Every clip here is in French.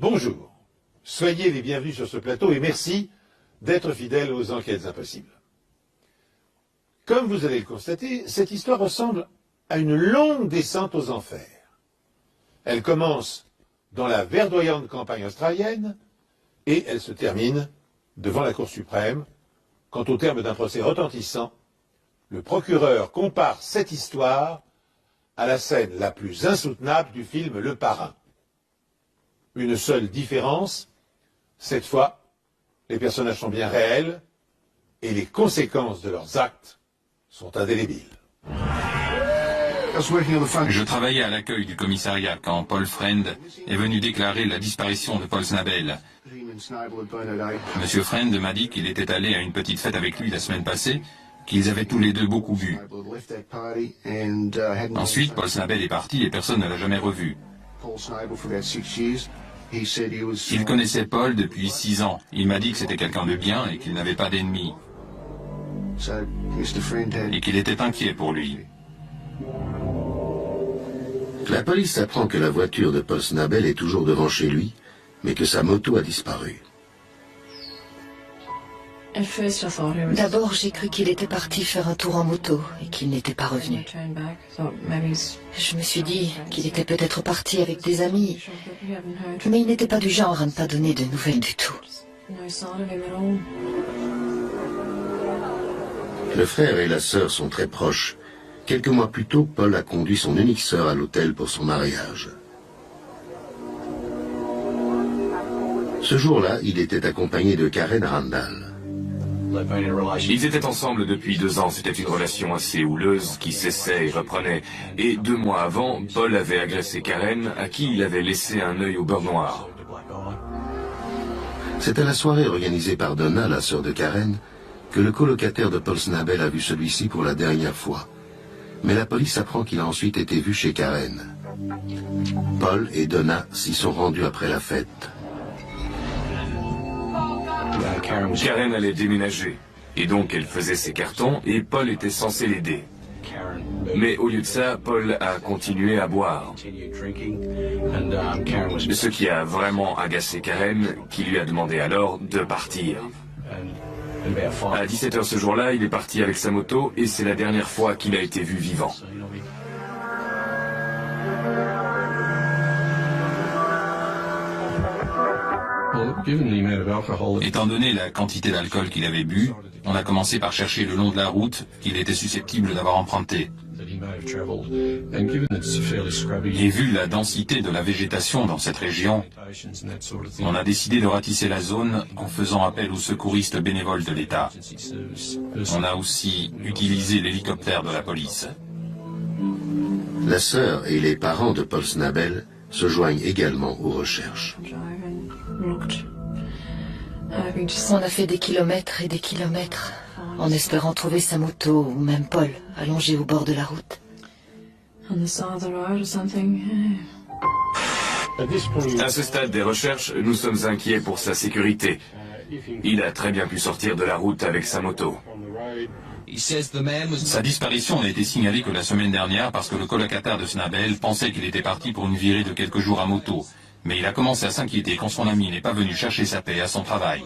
Bonjour, soyez les bienvenus sur ce plateau et merci d'être fidèles aux enquêtes impossibles. Comme vous allez le constater, cette histoire ressemble à une longue descente aux enfers. Elle commence dans la verdoyante campagne australienne et elle se termine devant la Cour suprême, quand au terme d'un procès retentissant, le procureur compare cette histoire à la scène la plus insoutenable du film Le Parrain. Une seule différence, cette fois, les personnages sont bien réels et les conséquences de leurs actes sont indélébiles. Je travaillais à l'accueil du commissariat quand Paul Friend est venu déclarer la disparition de Paul Snabel. Monsieur Friend m'a dit qu'il était allé à une petite fête avec lui la semaine passée, qu'ils avaient tous les deux beaucoup bu. Ensuite, Paul Snabel est parti et personne ne l'a jamais revu. Il connaissait Paul depuis 6 ans. Il m'a dit que c'était quelqu'un de bien et qu'il n'avait pas d'ennemis. Et qu'il était inquiet pour lui. La police apprend que la voiture de Paul Snabel est toujours devant chez lui, mais que sa moto a disparu. D'abord, j'ai cru qu'il était parti faire un tour en moto et qu'il n'était pas revenu. Je me suis dit qu'il était peut-être parti avec des amis, mais il n'était pas du genre à ne pas donner de nouvelles du tout. Le frère et la sœur sont très proches. Quelques mois plus tôt, Paul a conduit son unique sœur à l'hôtel pour son mariage. Ce jour-là, il était accompagné de Karen Randall. Ils étaient ensemble depuis 2 ans, c'était une relation assez houleuse qui cessait et reprenait. Et 2 mois avant, Paul avait agressé Karen, à qui il avait laissé un œil au beurre noir. C'est à la soirée organisée par Donna, la sœur de Karen, que le colocataire de Paul Snabel a vu celui-ci pour la dernière fois. Mais la police apprend qu'il a ensuite été vu chez Karen. Paul et Donna s'y sont rendus après la fête. Karen allait déménager, et donc elle faisait ses cartons, et Paul était censé l'aider. Mais au lieu de ça, Paul a continué à boire. Ce qui a vraiment agacé Karen, qui lui a demandé alors de partir. À 17 h ce jour-là, il est parti avec sa moto, et c'est la dernière fois qu'il a été vu vivant. Étant donné la quantité d'alcool qu'il avait bu, on a commencé par chercher le long de la route qu'il était susceptible d'avoir emprunté. Et vu la densité de la végétation dans cette région, on a décidé de ratisser la zone en faisant appel aux secouristes bénévoles de l'État. On a aussi utilisé l'hélicoptère de la police. La sœur et les parents de Paul Snabel se joignent également aux recherches. On a fait des kilomètres et des kilomètres, en espérant trouver sa moto ou même Paul, allongé au bord de la route. À ce stade des recherches, nous sommes inquiets pour sa sécurité. Il a très bien pu sortir de la route avec sa moto. Sa disparition n'a été signalée que la semaine dernière parce que le colocataire de Snabel pensait qu'il était parti pour une virée de quelques jours à moto. Mais il a commencé à s'inquiéter quand son ami n'est pas venu chercher sa paix à son travail.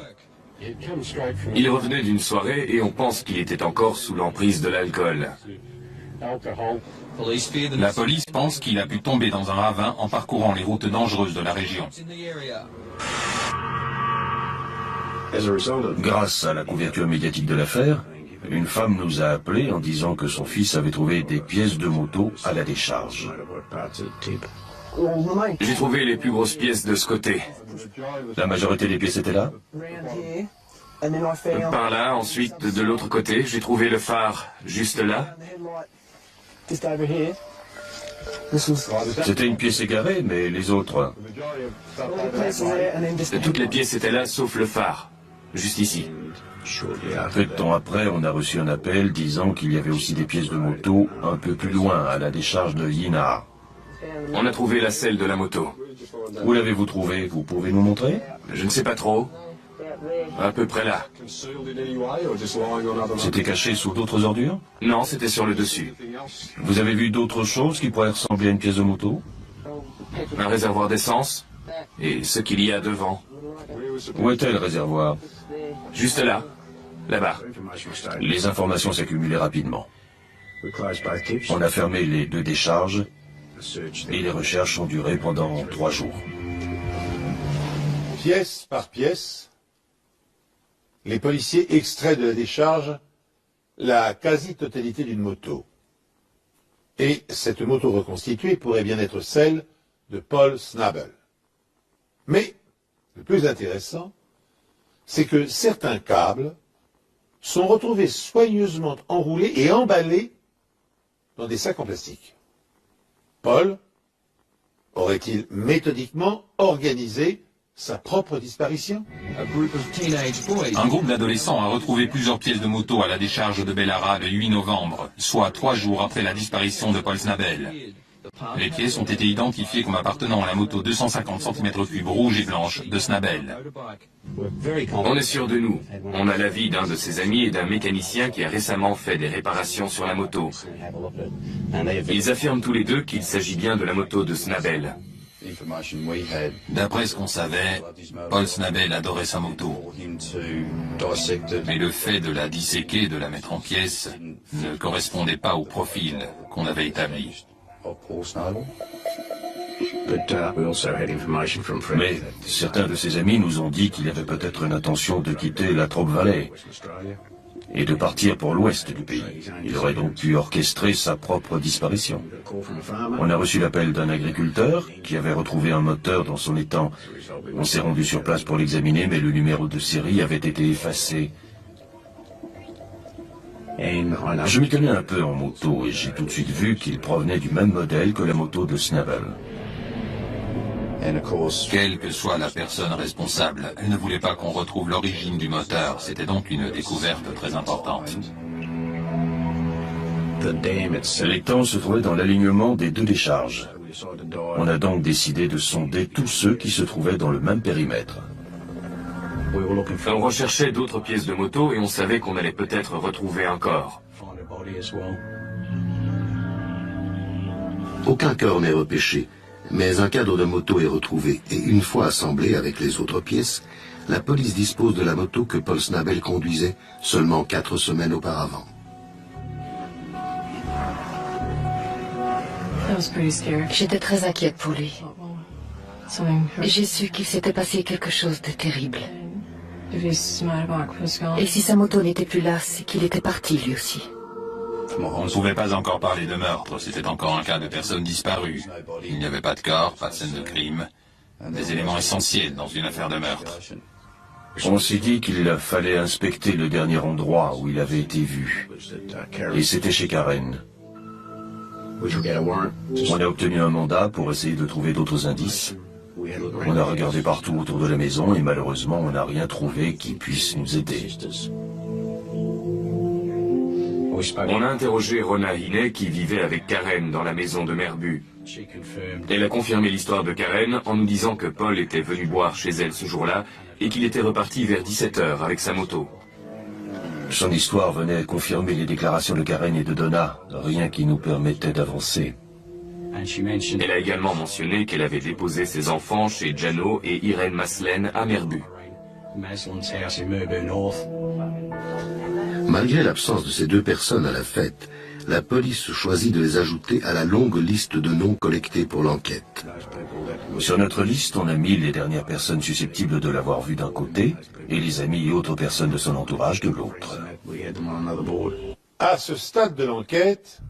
Il revenait d'une soirée et on pense qu'il était encore sous l'emprise de l'alcool. La police pense qu'il a pu tomber dans un ravin en parcourant les routes dangereuses de la région. Grâce à la couverture médiatique de l'affaire, une femme nous a appelés en disant que son fils avait trouvé des pièces de moto à la décharge. J'ai trouvé les plus grosses pièces de ce côté. La majorité des pièces étaient là? Par là, ensuite, de l'autre côté, j'ai trouvé le phare, juste là. C'était une pièce égarée, mais les autres... Toutes les pièces étaient là, sauf le phare, juste ici. Peu de temps après, on a reçu un appel disant qu'il y avait aussi des pièces de moto un peu plus loin, à la décharge de Yinha. On a trouvé la selle de la moto. Où l'avez-vous trouvée? Vous pouvez nous montrer? Je ne sais pas trop. À peu près là. C'était caché sous d'autres ordures? Non, c'était sur le dessus. Vous avez vu d'autres choses qui pourraient ressembler à une pièce de moto? Un réservoir d'essence, Et ce qu'il y a devant. Où était le réservoir? Juste là. Là-bas. Les informations s'accumulaient rapidement. On a fermé les 2 décharges et les recherches ont duré pendant 3 jours. Pièce par pièce, les policiers extraient de la décharge la quasi-totalité d'une moto. Et cette moto reconstituée pourrait bien être celle de Paul Snabel. Mais le plus intéressant, c'est que certains câbles sont retrouvés soigneusement enroulés et emballés dans des sacs en plastique. Paul aurait-il méthodiquement organisé sa propre disparition? Un groupe d'adolescents a retrouvé plusieurs pièces de moto à la décharge de Bellara le 8 novembre, soit 3 jours après la disparition de Paul Snabel. Les pièces ont été identifiées comme appartenant à la moto 250 cm3 rouge et blanche de Snabel. On est sûr de nous. On a l'avis d'un de ses amis et d'un mécanicien qui a récemment fait des réparations sur la moto. Ils affirment tous les deux qu'il s'agit bien de la moto de Snabel. D'après ce qu'on savait, Paul Snabel adorait sa moto. Mais le fait de la disséquer et de la mettre en pièces ne correspondait pas au profil qu'on avait établi. Mais certains de ses amis nous ont dit qu'il avait peut-être une intention de quitter la Trobe Valley et de partir pour l'ouest du pays. Il aurait donc pu orchestrer sa propre disparition. On a reçu l'appel d'un agriculteur qui avait retrouvé un moteur dans son étang. On s'est rendu sur place pour l'examiner, mais le numéro de série avait été effacé. Je m'y connais un peu en moto et j'ai tout de suite vu qu'il provenait du même modèle que la moto de Snabel. Quelle que soit la personne responsable, elle ne voulait pas qu'on retrouve l'origine du moteur. C'était donc une découverte très importante. L'étang se trouvait dans l'alignement des 2 décharges. On a donc décidé de sonder tous ceux qui se trouvaient dans le même périmètre. On recherchait d'autres pièces de moto et on savait qu'on allait peut-être retrouver un corps. Aucun corps n'est repêché, mais un cadre de moto est retrouvé et une fois assemblé avec les autres pièces, la police dispose de la moto que Paul Snabel conduisait seulement 4 semaines auparavant. J'étais très inquiète pour lui. J'ai su qu'il s'était passé quelque chose de terrible. Et si sa moto n'était plus là, c'est qu'il était parti lui aussi. On ne pouvait pas encore parler de meurtre, c'était encore un cas de personne disparue. Il n'y avait pas de corps, pas de scène de crime. Des éléments essentiels dans une affaire de meurtre. On s'est dit qu'il fallait inspecter le dernier endroit où il avait été vu. Et c'était chez Karen. On a obtenu un mandat pour essayer de trouver d'autres indices. On a regardé partout autour de la maison et malheureusement on n'a rien trouvé qui puisse nous aider. On a interrogé Rona Hinney qui vivait avec Karen dans la maison de Merbu. Elle a confirmé l'histoire de Karen en nous disant que Paul était venu boire chez elle ce jour-là et qu'il était reparti vers 17 h avec sa moto. Son histoire venait confirmer les déclarations de Karen et de Donna, rien qui nous permettait d'avancer. Elle a également mentionné qu'elle avait déposé ses enfants chez Jano et Irene Maslen à Merbu. Malgré l'absence de ces 2 personnes à la fête, la police choisit de les ajouter à la longue liste de noms collectés pour l'enquête. Sur notre liste, on a mis les dernières personnes susceptibles de l'avoir vu d'un côté et les amis et autres personnes de son entourage de l'autre. À ce stade de l'enquête,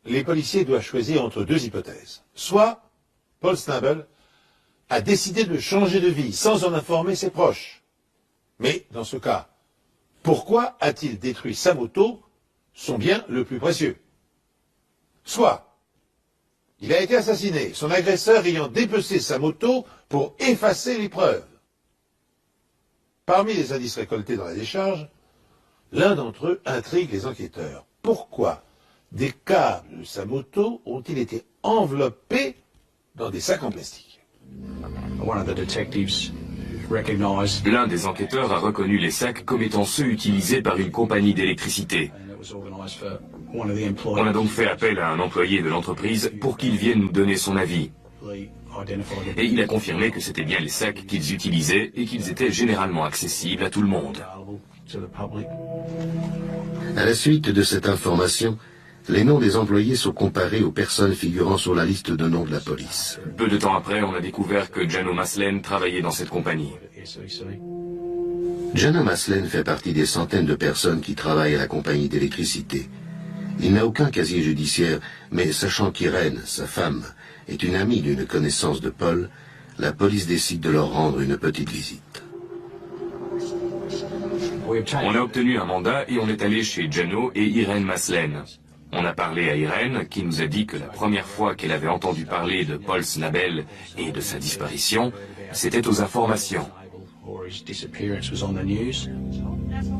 les policiers doivent choisir entre 2 hypothèses. Soit Paul Snabel a décidé de changer de vie sans en informer ses proches. Mais dans ce cas, pourquoi a-t-il détruit sa moto, son bien le plus précieux? Soit il a été assassiné, son agresseur ayant dépecé sa moto pour effacer les preuves. Parmi les indices récoltés dans la décharge, l'un d'entre eux intrigue les enquêteurs. Pourquoi des câbles de sa moto ont-ils été enveloppés dans des sacs en plastique? L'un des enquêteurs a reconnu les sacs comme étant ceux utilisés par une compagnie d'électricité. On a donc fait appel à un employé de l'entreprise pour qu'il vienne nous donner son avis. Et il a confirmé que c'était bien les sacs qu'ils utilisaient et qu'ils étaient généralement accessibles à tout le monde. À la suite de cette information, les noms des employés sont comparés aux personnes figurant sur la liste de noms de la police. Peu de temps après, on a découvert que Jano Maslen travaillait dans cette compagnie. Jano Maslen fait partie des centaines de personnes qui travaillent à la compagnie d'électricité. Il n'a aucun casier judiciaire, mais sachant qu'Irène, sa femme, est une amie d'une connaissance de Paul, la police décide de leur rendre une petite visite. On a obtenu un mandat et on est allé chez Jano et Irène Maslen. On a parlé à Irène, qui nous a dit que la première fois qu'elle avait entendu parler de Paul Snabel et de sa disparition, c'était aux informations.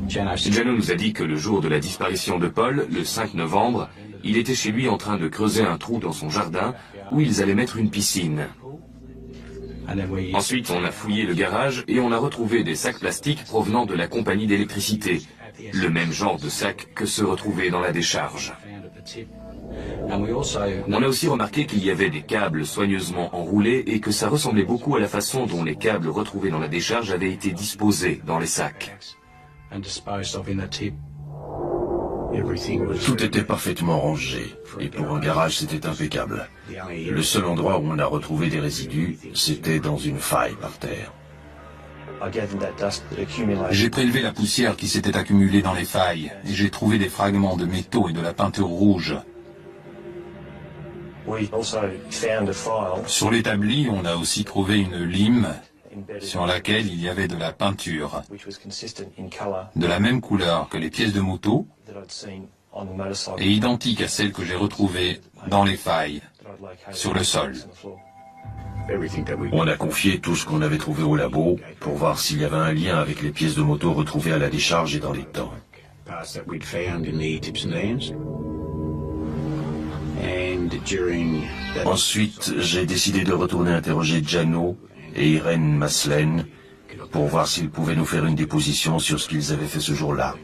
Jano nous a dit que le jour de la disparition de Paul, le 5 novembre, il était chez lui en train de creuser un trou dans son jardin où ils allaient mettre une piscine. Ensuite, on a fouillé le garage et on a retrouvé des sacs plastiques provenant de la compagnie d'électricité, le même genre de sacs que ceux retrouvés dans la décharge. On a aussi remarqué qu'il y avait des câbles soigneusement enroulés et que ça ressemblait beaucoup à la façon dont les câbles retrouvés dans la décharge avaient été disposés dans les sacs. Tout était parfaitement rangé, et pour un garage c'était impeccable. Le seul endroit où on a retrouvé des résidus, c'était dans une faille par terre. J'ai prélevé la poussière qui s'était accumulée dans les failles, et j'ai trouvé des fragments de métaux et de la peinture rouge. Sur l'établi, on a aussi trouvé une lime sur laquelle il y avait de la peinture, de la même couleur que les pièces de moto, et identique à celle que j'ai retrouvée dans les failles, sur le sol. On a confié tout ce qu'on avait trouvé au labo pour voir s'il y avait un lien avec les pièces de moto retrouvées à la décharge et dans les temps. Ensuite, j'ai décidé de retourner interroger Jano et Irène Maslen pour voir s'ils pouvaient nous faire une déposition sur ce qu'ils avaient fait ce jour-là.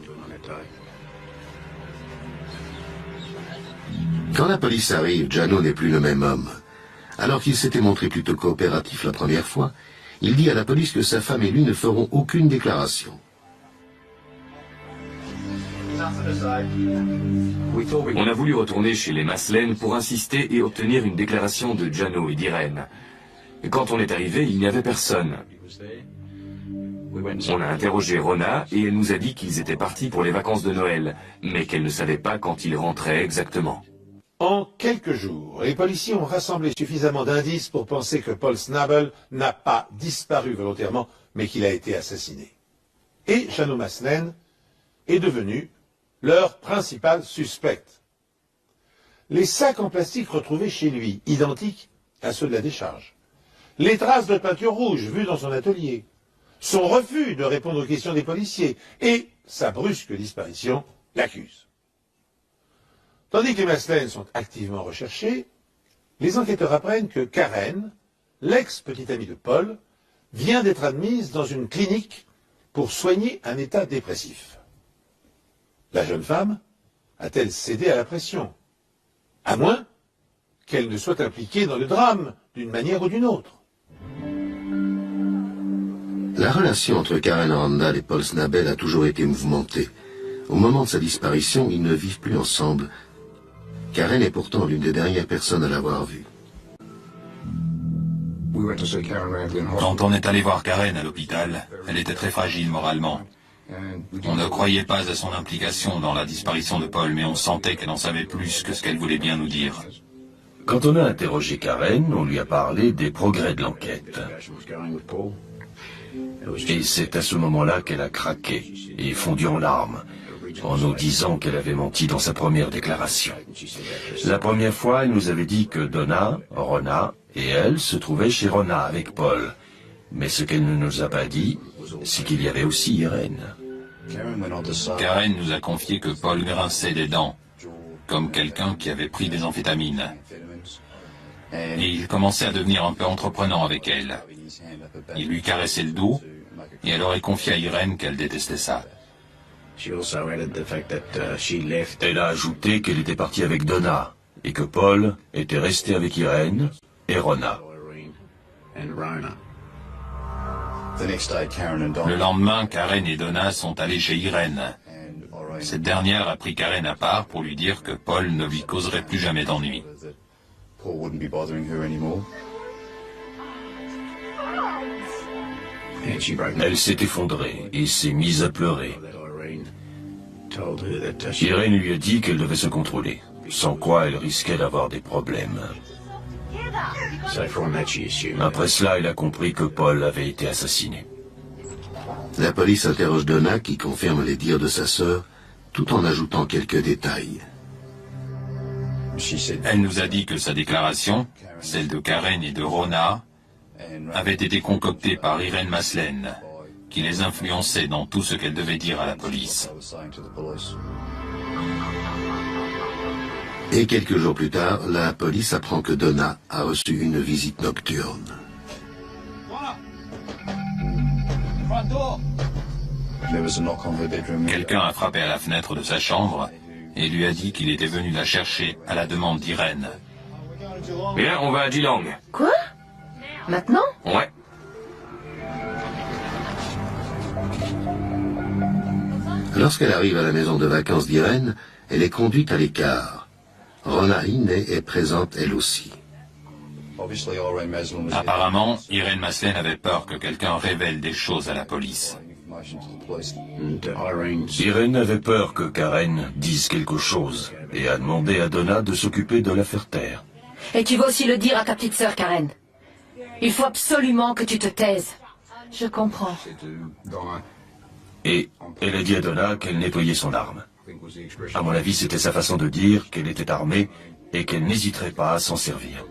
Quand la police arrive, Jano n'est plus le même homme. Alors qu'il s'était montré plutôt coopératif la première fois, il dit à la police que sa femme et lui ne feront aucune déclaration. On a voulu retourner chez les Maslen pour insister et obtenir une déclaration de Jano et d'Irène. Quand on est arrivé, il n'y avait personne. On a interrogé Rona et elle nous a dit qu'ils étaient partis pour les vacances de Noël, mais qu'elle ne savait pas quand ils rentraient exactement. En quelques jours, les policiers ont rassemblé suffisamment d'indices pour penser que Paul Snabel n'a pas disparu volontairement, mais qu'il a été assassiné. Et Jano Maslen est devenu leur principal suspect. Les sacs en plastique retrouvés chez lui, identiques à ceux de la décharge. Les traces de peinture rouge vues dans son atelier. Son refus de répondre aux questions des policiers et sa brusque disparition l'accusent. Tandis que les Maslen sont activement recherchés, les enquêteurs apprennent que Karen, l'ex-petite amie de Paul, vient d'être admise dans une clinique pour soigner un état dépressif. La jeune femme a-t-elle cédé à la pression? À moins qu'elle ne soit impliquée dans le drame d'une manière ou d'une autre. La relation entre Karen Randall et Paul Snabel a toujours été mouvementée. Au moment de sa disparition, ils ne vivent plus ensemble. Karen est pourtant l'une des dernières personnes à l'avoir vue. Quand on est allé voir Karen à l'hôpital, elle était très fragile moralement. On ne croyait pas à son implication dans la disparition de Paul, mais on sentait qu'elle en savait plus que ce qu'elle voulait bien nous dire. Quand on a interrogé Karen, on lui a parlé des progrès de l'enquête. Et c'est à ce moment-là qu'elle a craqué et fondu en larmes, en nous disant qu'elle avait menti dans sa première déclaration. La première fois, elle nous avait dit que Donna, Rona et elle se trouvaient chez Rona avec Paul. Mais ce qu'elle ne nous a pas dit, c'est qu'il y avait aussi Irène. Karen nous a confié que Paul grinçait des dents, comme quelqu'un qui avait pris des amphétamines. Et il commençait à devenir un peu entreprenant avec elle. Il lui caressait le dos, et elle aurait confié à Irène qu'elle détestait ça. Elle a ajouté qu'elle était partie avec Donna, et que Paul était resté avec Irène et Rona. Le lendemain, Karen et Donna sont allés chez Irène. Cette dernière a pris Karen à part pour lui dire que Paul ne lui causerait plus jamais d'ennui. Elle s'est effondrée et s'est mise à pleurer. Irène lui a dit qu'elle devait se contrôler, sans quoi elle risquait d'avoir des problèmes. Après cela, elle a compris que Paul avait été assassiné. La police interroge Donna qui confirme les dires de sa sœur, tout en ajoutant quelques détails. Elle nous a dit que sa déclaration, celle de Karen et de Rona, avait été concoctée par Irène Maslène, qui les influençait dans tout ce qu'elle devait dire à la police. Et quelques jours plus tard, la police apprend que Donna a reçu une visite nocturne. Quelqu'un a frappé à la fenêtre de sa chambre et lui a dit qu'il était venu la chercher à la demande d'Irène. Bien, on va à Geelong. Quoi? Maintenant? Ouais. Lorsqu'elle arrive à la maison de vacances d'Irène, elle est conduite à l'écart. Rona Hiney est présente elle aussi. Apparemment, Irène Maslène avait peur que quelqu'un révèle des choses à la police. Irène avait peur que Karen dise quelque chose et a demandé à Donna de s'occuper de l'affaire Terre. Et tu vas aussi le dire à ta petite sœur, Karen. Il faut absolument que tu te taises. Je comprends. Et elle a dit à Donna qu'elle nettoyait son arme. À mon avis, c'était sa façon de dire qu'elle était armée et qu'elle n'hésiterait pas à s'en servir.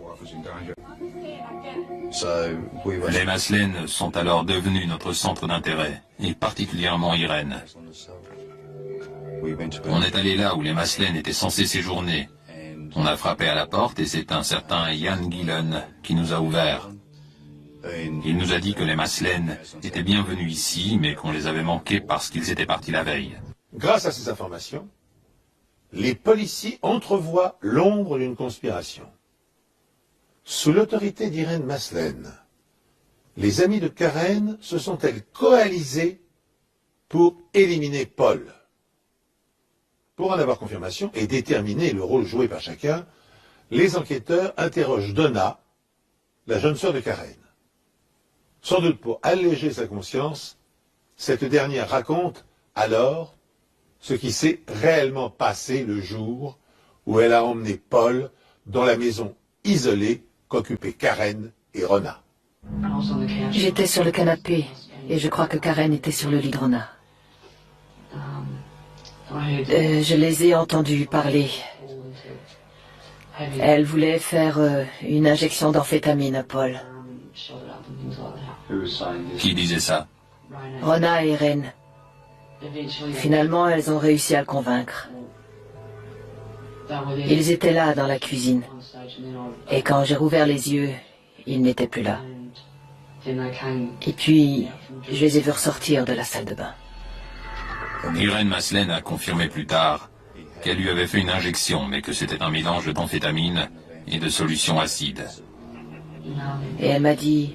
Les Maslène sont alors devenus notre centre d'intérêt, et particulièrement Irène. On est allé là où les Maslène étaient censés séjourner. On a frappé à la porte et c'est un certain Ian Gillen qui nous a ouvert. Il nous a dit que les Maslène étaient bienvenus ici, mais qu'on les avait manqués parce qu'ils étaient partis la veille. Grâce à ces informations, les policiers entrevoient l'ombre d'une conspiration. Sous l'autorité d'Irène Maslène, les amis de Karen se sont-elles coalisés pour éliminer Paul? Pour en avoir confirmation et déterminer le rôle joué par chacun, les enquêteurs interrogent Donna, la jeune sœur de Karen. Sans doute pour alléger sa conscience, cette dernière raconte alors ce qui s'est réellement passé le jour où elle a emmené Paul dans la maison isolée qu'occupaient Karen et Rona. J'étais sur le canapé et je crois que Karen était sur le lit de Rona. Je les ai entendus parler. Elle voulait faire une injection d'amphétamine à Paul. Qui disait ça? Rona et Irène. Finalement, elles ont réussi à le convaincre. Ils étaient là dans la cuisine. Et quand j'ai rouvert les yeux, ils n'étaient plus là. Et puis, je les ai vus ressortir de la salle de bain. Irène Maslène a confirmé plus tard qu'elle lui avait fait une injection, mais que c'était un mélange d'amphétamine et de solution acide. Et elle m'a dit,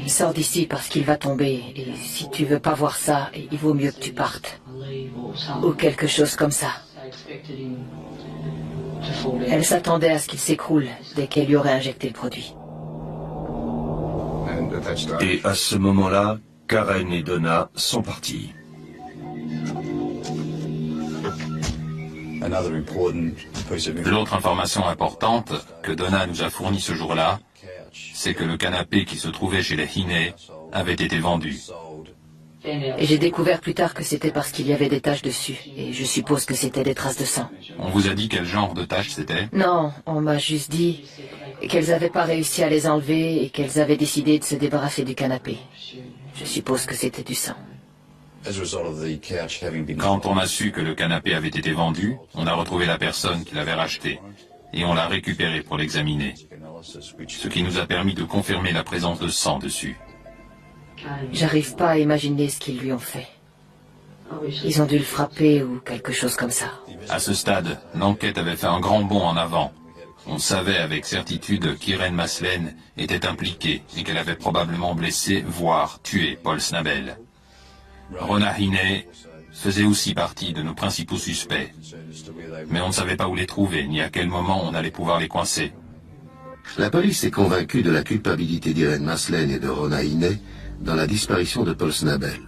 sors d'ici parce qu'il va tomber, et si tu veux pas voir ça, il vaut mieux que tu partes. Ou quelque chose comme ça. Elle s'attendait à ce qu'il s'écroule dès qu'elle lui aurait injecté le produit. Et à ce moment-là, Karen et Donna sont partis. L'autre information importante que Donna nous a fournie ce jour-là, c'est que le canapé qui se trouvait chez les Hiney avait été vendu. Et j'ai découvert plus tard que c'était parce qu'il y avait des taches dessus. Et je suppose que c'était des traces de sang. On vous a dit quel genre de tache c'était? Non, on m'a juste dit qu'elles n'avaient pas réussi à les enlever et qu'elles avaient décidé de se débarrasser du canapé. Je suppose que c'était du sang. Quand on a su que le canapé avait été vendu, on a retrouvé la personne qui l'avait racheté et on l'a récupéré pour l'examiner. Ce qui nous a permis de confirmer la présence de sang dessus. J'arrive pas à imaginer ce qu'ils lui ont fait. Ils ont dû le frapper ou quelque chose comme ça. À ce stade, l'enquête avait fait un grand bond en avant. On savait avec certitude qu'Irène Maslen était impliquée et qu'elle avait probablement blessé, voire tué Paul Snabel. Rona Hine faisait aussi partie de nos principaux suspects. Mais on ne savait pas où les trouver, ni à quel moment on allait pouvoir les coincer. La police est convaincue de la culpabilité d'Irène Maslen et de Rona Hine dans la disparition de Paul Snabel.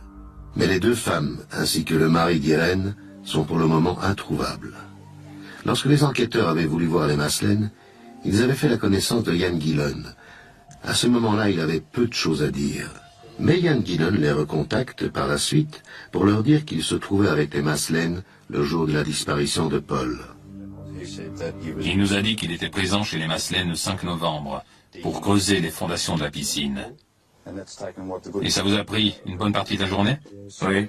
Mais les deux femmes, ainsi que le mari d'Irène, sont pour le moment introuvables. Lorsque les enquêteurs avaient voulu voir les Maslen, ils avaient fait la connaissance de Jan Gillon. À ce moment-là, il avait peu de choses à dire. Mais Jan Gillon les recontacte par la suite pour leur dire qu'il se trouvait avec les Maslen le jour de la disparition de Paul. Il nous a dit qu'il était présent chez les Maslen le 5 novembre pour creuser les fondations de la piscine. Et ça vous a pris une bonne partie de la journée? Oui.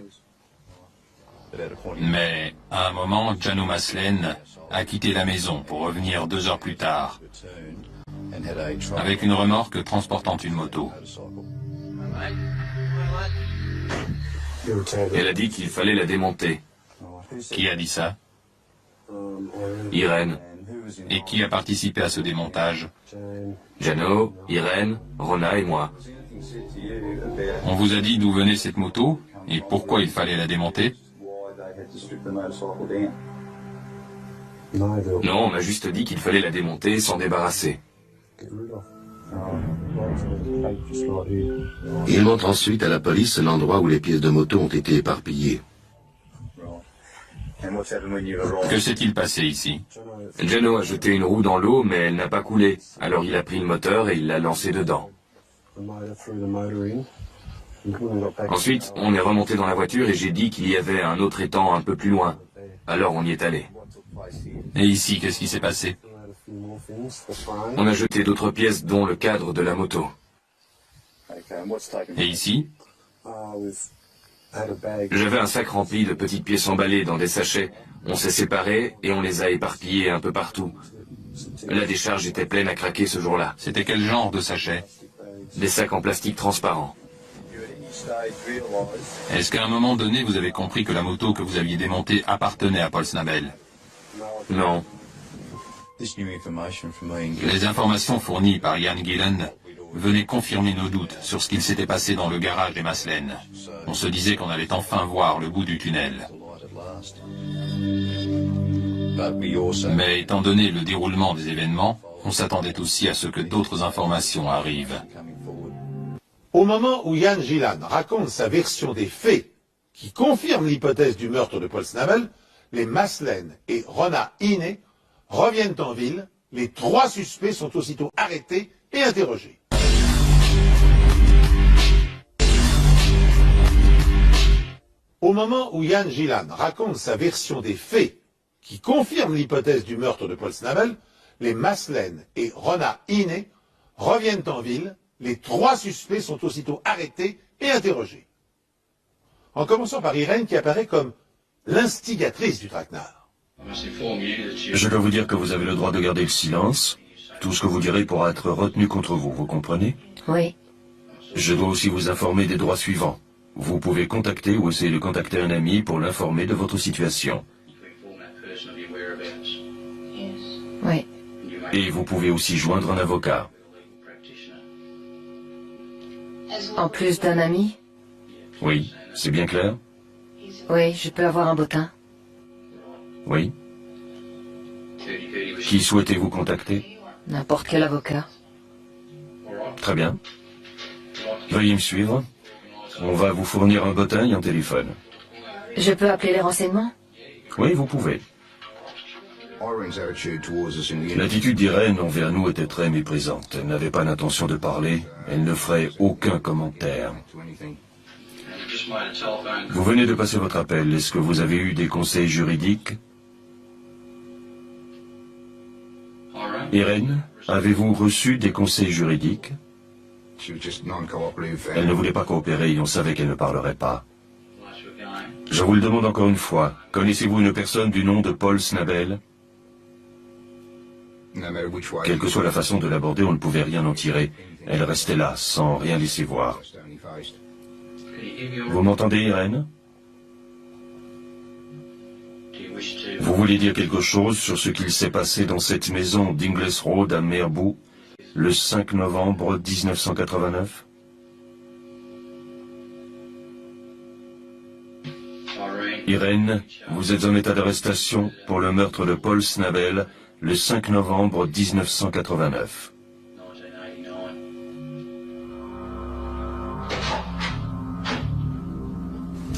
Mais à un moment, Jano Maslen a quitté la maison pour revenir 2 heures plus tard, avec une remorque transportant une moto. Elle a dit qu'il fallait la démonter. Qui a dit ça? Irène, Et qui a participé à ce démontage? Jano, Irène, Rona et moi. On vous a dit d'où venait cette moto et pourquoi il fallait la démonter? Non, on m'a juste dit qu'il fallait la démonter et s'en débarrasser. Il montre ensuite à la police l'endroit où les pièces de moto ont été éparpillées. Que s'est-il passé ici? Jano a jeté une roue dans l'eau, mais elle n'a pas coulé. Alors il a pris le moteur et il l'a lancé dedans. Ensuite, on est remonté dans la voiture et j'ai dit qu'il y avait un autre étang un peu plus loin. Alors on y est allé. Et ici, qu'est-ce qui s'est passé? On a jeté d'autres pièces, dont le cadre de la moto. Et ici? J'avais un sac rempli de petites pièces emballées dans des sachets. On s'est séparés et on les a éparpillées un peu partout. La décharge était pleine à craquer ce jour-là. C'était quel genre de sachet? Des sacs en plastique transparent. Est-ce qu'à un moment donné, vous avez compris que la moto que vous aviez démontée appartenait à Paul Snabel? Non. Les informations fournies par Jan Gillon venaient confirmer nos doutes sur ce qu'il s'était passé dans le garage des Maslen. On se disait qu'on allait enfin voir le bout du tunnel. Mais étant donné le déroulement des événements, on s'attendait aussi à ce que d'autres informations arrivent. Au moment où Jan Gillon raconte sa version des faits, qui confirme l'hypothèse du meurtre de Paul Snabel, les Maslen et Rona Hine reviennent en ville. Les 3 suspects sont aussitôt arrêtés et interrogés. Au moment où Jan Gillon raconte sa version des faits, qui confirme l'hypothèse du meurtre de Paul Snabel, les Maslen et Rona Hine reviennent en ville. Les 3 suspects sont aussitôt arrêtés et interrogés. En commençant par Irène qui apparaît comme l'instigatrice du traquenard. Je dois vous dire que vous avez le droit de garder le silence. Tout ce que vous direz pourra être retenu contre vous, vous comprenez? Oui. Je dois aussi vous informer des droits suivants. Vous pouvez contacter ou essayer de contacter un ami pour l'informer de votre situation. Oui. Et vous pouvez aussi joindre un avocat. En plus d'un ami? Oui, c'est bien clair? Oui, je peux avoir un bottin. Oui. Qui souhaitez-vous contacter? N'importe quel avocat. Très bien. Veuillez me suivre. On va vous fournir un bottin et un téléphone. Je peux appeler les renseignements? Oui, vous pouvez. L'attitude d'Irène envers nous était très méprisante. Elle n'avait pas l'intention de parler. Elle ne ferait aucun commentaire. Vous venez de passer votre appel. Est-ce que vous avez eu des conseils juridiques? Irène, avez-vous reçu des conseils juridiques? Elle ne voulait pas coopérer et on savait qu'elle ne parlerait pas. Je vous le demande encore une fois. Connaissez-vous une personne du nom de Paul Snabel? Quelle que soit la façon de l'aborder, on ne pouvait rien en tirer. Elle restait là, sans rien laisser voir. Vous m'entendez, Irène? Vous voulez dire quelque chose sur ce qu'il s'est passé dans cette maison d'Ingles Road à Merbou le 5 novembre 1989? Irène, vous êtes en état d'arrestation pour le meurtre de Paul Snabel le 5 novembre 1989.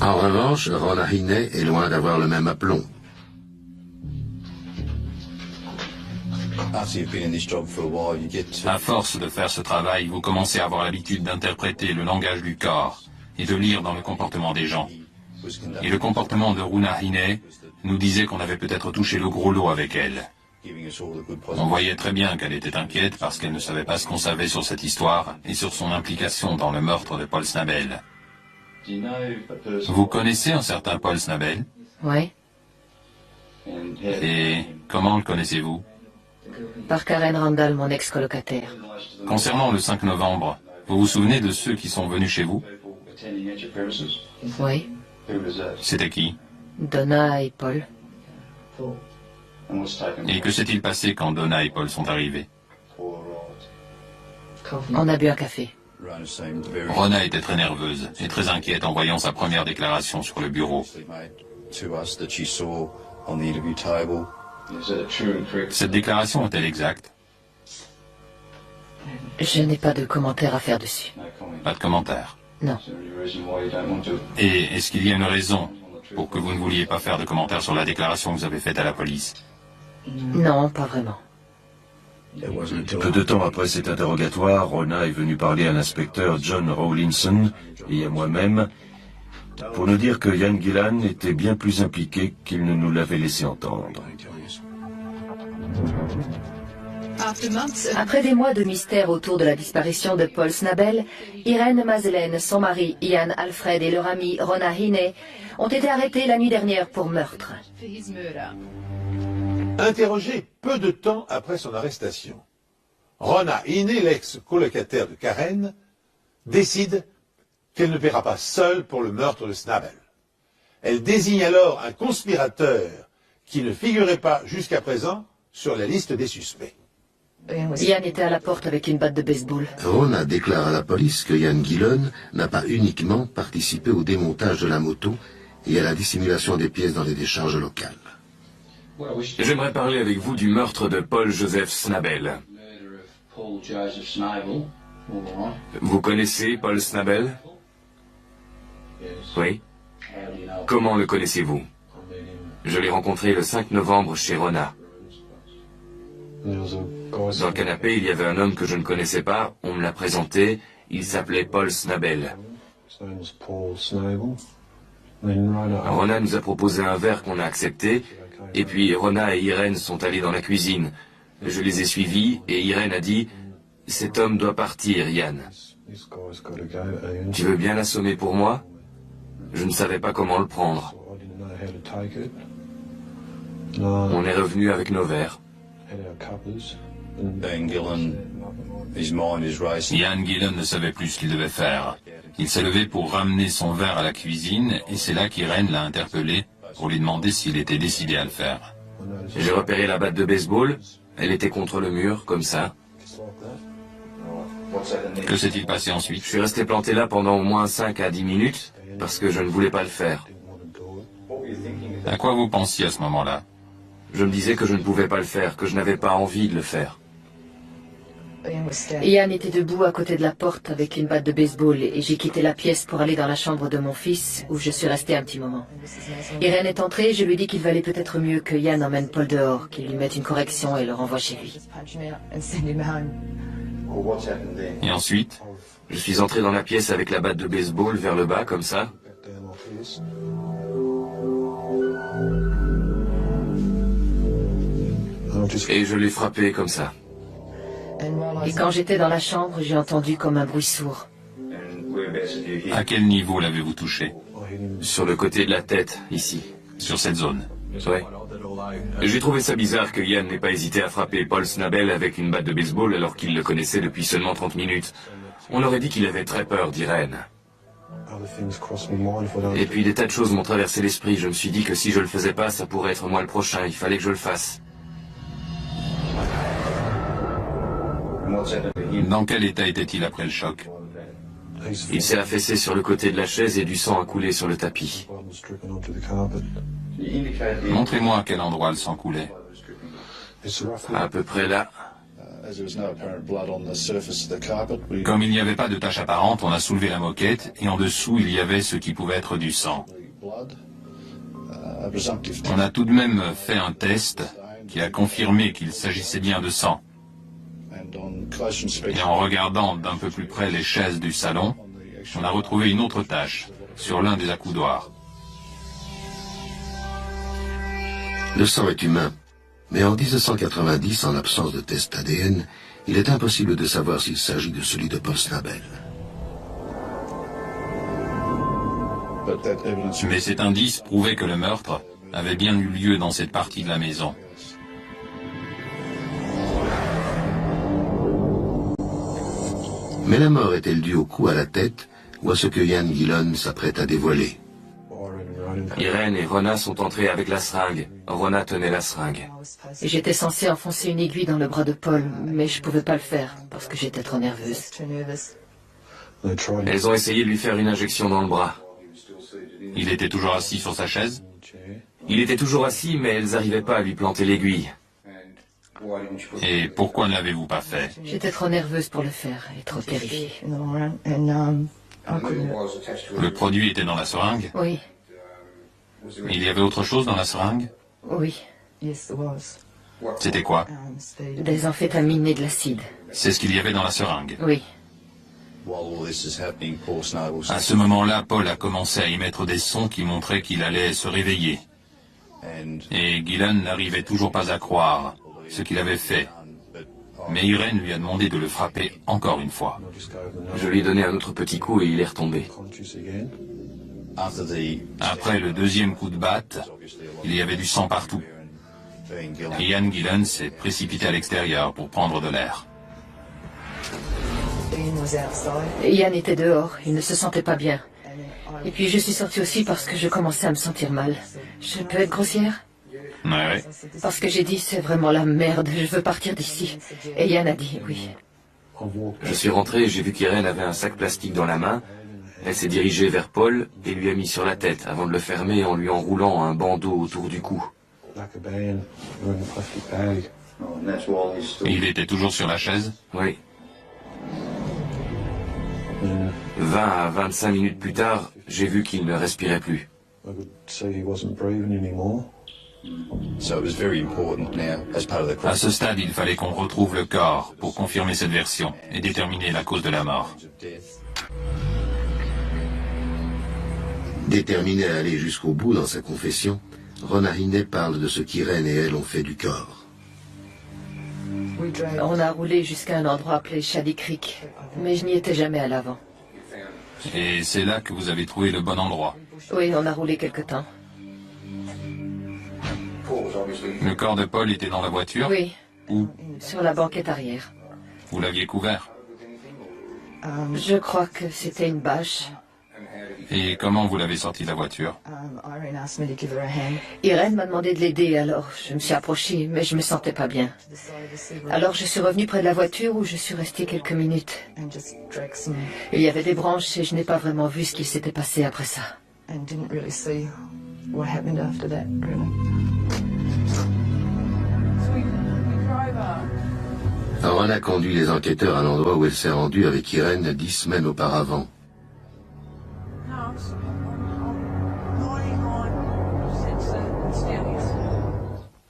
En revanche, Rona Hinney est loin d'avoir le même aplomb. À force de faire ce travail, vous commencez à avoir l'habitude d'interpréter le langage du corps et de lire dans le comportement des gens. Et le comportement de Rona Hinney nous disait qu'on avait peut-être touché le gros lot avec elle. On voyait très bien qu'elle était inquiète parce qu'elle ne savait pas ce qu'on savait sur cette histoire et sur son implication dans le meurtre de Paul Snabel. Vous connaissez un certain Paul Snabel? Oui, Et comment le connaissez-vous? par Karen Randall, mon ex-colocataire. Concernant le 5 novembre, vous vous souvenez de ceux qui sont venus chez vous? Oui, C'était qui? Donna et Paul. Et que s'est-il passé quand Donna et Paul sont arrivés? On a bu un café. Rona était très nerveuse et très inquiète en voyant sa première déclaration sur le bureau. Cette déclaration est-elle exacte? Je n'ai pas de commentaire à faire dessus. Pas de commentaire. Non. Et est-ce qu'il y a une raison pour que vous ne vouliez pas faire de commentaire sur la déclaration que vous avez faite à la police? Non, pas vraiment. Peu de temps après cet interrogatoire, Rona est venue parler à l'inspecteur John Rawlinson et à moi-même pour nous dire que Ian Gillan était bien plus impliqué qu'il ne nous l'avait laissé entendre. Après des mois de mystère autour de la disparition de Paul Snabel, Irène Mazelen, son mari Ian Alfred et leur ami Rona Hinney ont été arrêtés la nuit dernière pour meurtre. Interrogé peu de temps après son arrestation, Rona Hinney, l'ex-colocataire de Karen, décide qu'elle ne paiera pas seule pour le meurtre de Snabel. Elle désigne alors un conspirateur qui ne figurait pas jusqu'à présent sur la liste des suspects. Ian était à la porte avec une batte de baseball. Rona déclare à la police que Ian Gillan n'a pas uniquement participé au démontage de la moto et à la dissimulation des pièces dans les décharges locales. J'aimerais parler avec vous du meurtre de Paul Joseph Snabel. Vous connaissez Paul Snabel? Oui. Comment le connaissez-vous? Je l'ai rencontré le 5 novembre chez Rona. Dans le canapé, il y avait un homme que je ne connaissais pas, on me l'a présenté, il s'appelait Paul Snabel. Rona nous a proposé un verre qu'on a accepté, et puis Rona et Irène sont allés dans la cuisine. Je les ai suivis, et Irène a dit « Cet homme doit partir, Yann. Tu veux bien l'assommer pour moi ?» Je ne savais pas comment le prendre. On est revenu avec nos verres. Ian Gillan ne savait plus ce qu'il devait faire. Il s'est levé pour ramener son verre à la cuisine et c'est là qu'Irène l'a interpellé pour lui demander s'il était décidé à le faire. J'ai repéré la batte de baseball. Elle était contre le mur, comme ça. Que s'est-il passé Je ensuite? suis resté planté là pendant au moins 5 à 10 minutes, parce que je ne voulais pas le faire. À quoi vous pensiez à ce moment-là? Je me disais que je ne pouvais pas le faire, que je n'avais pas envie de le faire. Ian était debout à côté de la porte avec une batte de baseball et j'ai quitté la pièce pour aller dans la chambre de mon fils où je suis resté un petit moment. Irène est entrée et je lui ai dit qu'il valait peut-être mieux que Ian emmène Paul dehors, qu'il lui mette une correction et le renvoie chez lui. Et ensuite? Je suis entré dans la pièce avec la batte de baseball vers le bas, comme ça. Et je l'ai frappé comme ça. Et quand j'étais dans la chambre, j'ai entendu comme un bruit sourd. À quel niveau l'avez-vous touché? Sur le côté de la tête, ici. Sur cette zone? Ouais. J'ai trouvé ça bizarre que Yann n'ait pas hésité à frapper Paul Snabel avec une batte de baseball alors qu'il le connaissait depuis seulement 30 minutes. On aurait dit qu'il avait très peur d'Irène. Et puis des tas de choses m'ont traversé l'esprit. Je me suis dit que si je le faisais pas, ça pourrait être moi le prochain. Il fallait que je le fasse. Dans quel état était-il après le choc? Il s'est affaissé sur le côté de la chaise et du sang a coulé sur le tapis. Montrez-moi à quel endroit le sang coulait. À peu près là. Comme il n'y avait pas de tache apparente, on a soulevé la moquette et en dessous il y avait ce qui pouvait être du sang. On a tout de même fait un test qui a confirmé qu'il s'agissait bien de sang. Et en regardant d'un peu plus près les chaises du salon, on a retrouvé une autre tache sur l'un des accoudoirs. Le sang est humain, mais en 1990, en l'absence de test ADN, il est impossible de savoir s'il s'agit de celui de Paul Snabel. Mais cet indice prouvait que le meurtre avait bien eu lieu dans cette partie de la maison. Mais la mort est-elle due au coup à la tête ou à ce que Ian Gillan s'apprête à dévoiler? Irène et Rona sont entrés avec la seringue. Rona tenait la seringue. Et j'étais censée enfoncer une aiguille dans le bras de Paul, mais je pouvais pas le faire parce que j'étais trop nerveuse. Elles ont essayé de lui faire une injection dans le bras. Il était toujours assis sur sa chaise? Il était toujours assis, mais elles n'arrivaient pas à lui planter l'aiguille. Et pourquoi ne l'avez-vous pas fait? J'étais trop nerveuse pour le faire et trop terrifiée. Le produit était dans la seringue? Oui, Il y avait autre chose dans la seringue? oui. C'était quoi? Des amphétamines et de l'acide. C'est ce qu'il y avait dans la seringue. Oui. À ce moment-là, Paul a commencé à émettre des sons qui montraient qu'il allait se réveiller. Et Gillan n'arrivait toujours pas à croire ce qu'il avait fait. Mais Irène lui a demandé de le frapper encore une fois. Je lui ai donné un autre petit coup et il est retombé. Après le deuxième coup de batte, il y avait du sang partout. Ian Gillan s'est précipité à l'extérieur pour prendre de l'air. Ian était dehors, il ne se sentait pas bien. Et puis je suis sortie aussi parce que je commençais à me sentir mal. Je peux être grossière? Ouais. Parce que j'ai dit, c'est vraiment la merde, je veux partir d'ici. Et Ian a dit oui. Je suis rentré et j'ai vu qu'Irène avait un sac plastique dans la main. Elle s'est dirigée vers Paul et lui a mis sur la tête avant de le fermer en lui enroulant un bandeau autour du cou. Il était toujours sur la chaise? Oui. 20 à 25 minutes plus tard, j'ai vu qu'il ne respirait plus. À ce stade, il fallait qu'on retrouve le corps pour confirmer cette version et déterminer la cause de la mort. Déterminé à aller jusqu'au bout dans sa confession, Rona Hiney parle de ce qu'Irène et elle ont fait du corps. On a roulé jusqu'à un endroit appelé Shady Creek, mais je n'y étais jamais à l'avant. Et c'est là que vous avez trouvé le bon endroit. Oui, on a roulé quelque temps. Le corps de Paul était dans la voiture? Oui, Où? sur la banquette arrière. Vous l'aviez couvert? Je crois que c'était une bâche. Et comment vous l'avez sorti de la voiture? Irène m'a demandé de l'aider, alors je me suis approchée, mais je me sentais pas bien. Alors je suis revenue près de la voiture où je suis restée quelques minutes. Il y avait des branches et je n'ai pas vraiment vu ce qui s'était passé après ça. Rona conduit les enquêteurs à l'endroit où elle s'est rendue avec Irène 10 semaines auparavant.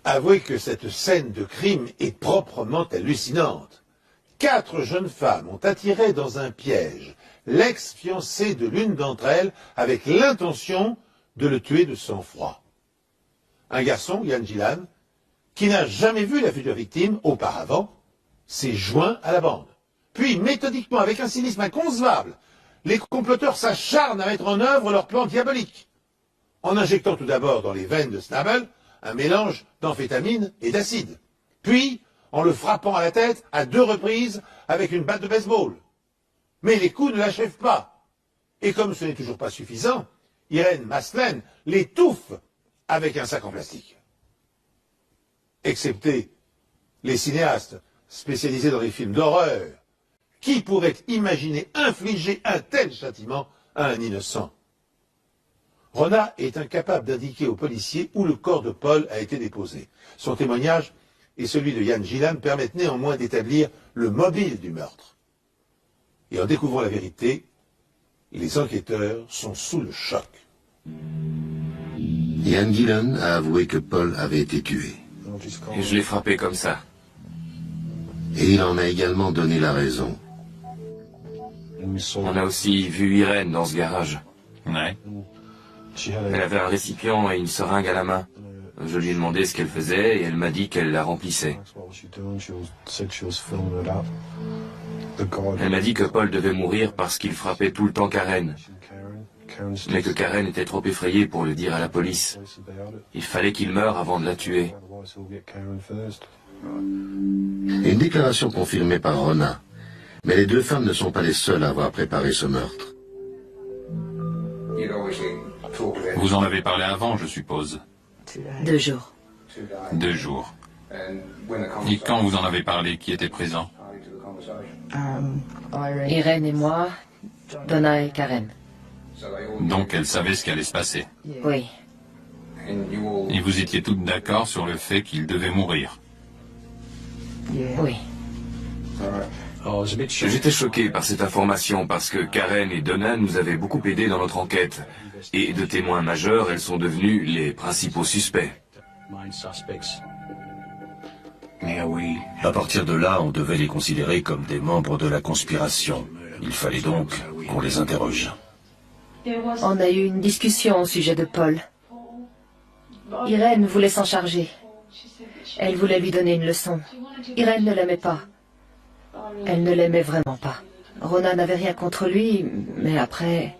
Avouez que cette scène de crime est proprement hallucinante. 4 jeunes femmes ont attiré dans un piège l'ex-fiancé de l'une d'entre elles avec l'intention de le tuer de sang-froid. Un garçon, Ian Gillan, qui n'a jamais vu la future victime auparavant, s'est joint à la bande. Puis, méthodiquement, avec un cynisme inconcevable, les comploteurs s'acharnent à mettre en œuvre leur plan diabolique, en injectant tout d'abord dans les veines de Snabel un mélange d'amphétamine et d'acide, puis en le frappant à la tête à 2 reprises avec une batte de baseball. Mais les coups ne l'achèvent pas. Et comme ce n'est toujours pas suffisant, Irène Maslen l'étouffe avec un sac en plastique. Excepté les cinéastes spécialisés dans les films d'horreur, qui pourrait imaginer infliger un tel châtiment à un innocent? Rona est incapable d'indiquer aux policiers où le corps de Paul a été déposé. Son témoignage et celui de Jan Gilan permettent néanmoins d'établir le mobile du meurtre. Et en découvrant la vérité, les enquêteurs sont sous le choc. Jan Gilan a avoué que Paul avait été tué. Et je l'ai frappé comme ça. Et il en a également donné la raison. On a aussi vu Irène dans ce garage. Ouais. Elle avait un récipient et une seringue à la main. Je lui ai demandé ce qu'elle faisait et elle m'a dit qu'elle la remplissait. Elle m'a dit que Paul devait mourir parce qu'il frappait tout le temps Karen. Mais que Karen était trop effrayée pour le dire à la police. Il fallait qu'il meure avant de la tuer. Une déclaration confirmée par Rona. Mais les deux femmes ne sont pas les seules à avoir préparé ce meurtre. Vous en avez parlé avant, je suppose. 2 jours. 2 jours. Et quand vous en avez parlé, qui était présent? Irène et moi, Donna et Karen. Donc elle savait ce qui allait se passer. Oui. Et vous étiez toutes d'accord sur le fait qu'il devait mourir. Oui. J'étais choqué par cette information parce que Karen et Donna nous avaient beaucoup aidés dans notre enquête. Et de témoins majeurs, elles sont devenues les principaux suspects. À partir de là, on devait les considérer comme des membres de la conspiration. Il fallait donc qu'on les interroge. On a eu une discussion au sujet de Paul. Irène voulait s'en charger. Elle voulait lui donner une leçon. Irène ne l'aimait pas. Elle ne l'aimait vraiment pas. Rona n'avait rien contre lui, mais après...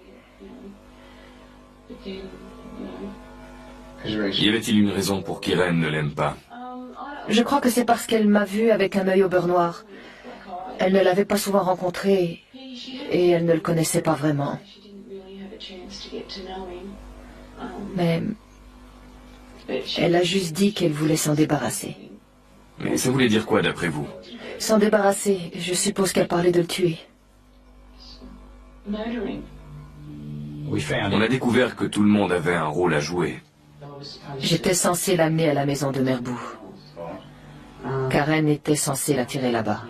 Y avait-il une raison pour qu'Irène ne l'aime pas? Je crois que c'est parce qu'elle m'a vu avec un œil au beurre noir. Elle ne l'avait pas souvent rencontré et elle ne le connaissait pas vraiment. Mais elle a juste dit qu'elle voulait s'en débarrasser. Mais ça voulait dire quoi d'après vous? S'en débarrasser, je suppose qu'elle parlait de le tuer. On a découvert que tout le monde avait un rôle à jouer. J'étais censée l'amener à la maison de Merbou. Karen était censée l'attirer là-bas.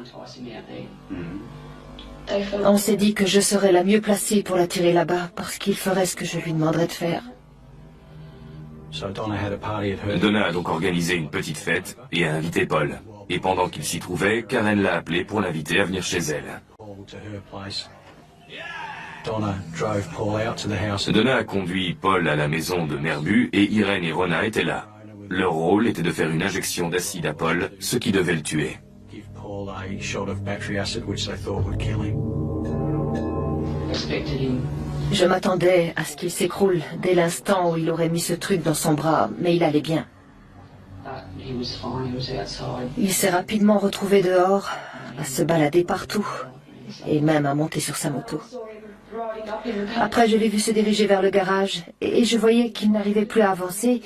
On s'est dit que je serais la mieux placée pour l'attirer là-bas parce qu'il ferait ce que je lui demanderais de faire. Donna a donc organisé une petite fête et a invité Paul. Et pendant qu'il s'y trouvait, Karen l'a appelé pour l'inviter à venir chez elle. Donna a conduit Paul à la maison de Merbou et Irène et Rona étaient là. Leur rôle était de faire une injection d'acide à Paul, ce qui devait le tuer. Je m'attendais à ce qu'il s'écroule dès l'instant où il aurait mis ce truc dans son bras, mais il allait bien. Il s'est rapidement retrouvé dehors, à se balader partout, et même à monter sur sa moto. Après, je l'ai vu se diriger vers le garage, et je voyais qu'il n'arrivait plus à avancer,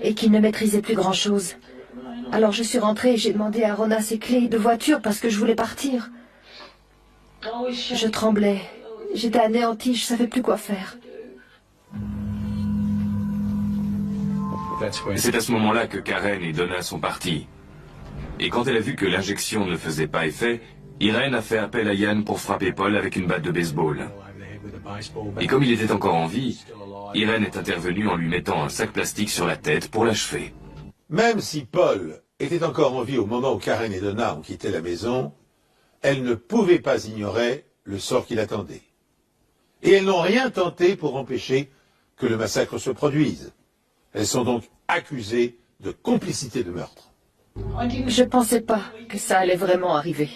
et qu'il ne maîtrisait plus grand-chose. Alors je suis rentrée et j'ai demandé à Rona ses clés de voiture parce que je voulais partir. Je tremblais. J'étais anéantie, je ne savais plus quoi faire. C'est à ce moment-là que Karen et Donna sont partis. Et quand elle a vu que l'injection ne faisait pas effet, Irène a fait appel à Jan pour frapper Paul avec une batte de baseball. Et comme il était encore en vie, Irène est intervenue en lui mettant un sac plastique sur la tête pour l'achever. Même si Paul était encore en vie au moment où Karen et Donna ont quitté la maison, elles ne pouvaient pas ignorer le sort qui l'attendait. Et elles n'ont rien tenté pour empêcher que le massacre se produise. Elles sont donc accusées de complicité de meurtre. Je ne pensais pas que ça allait vraiment arriver.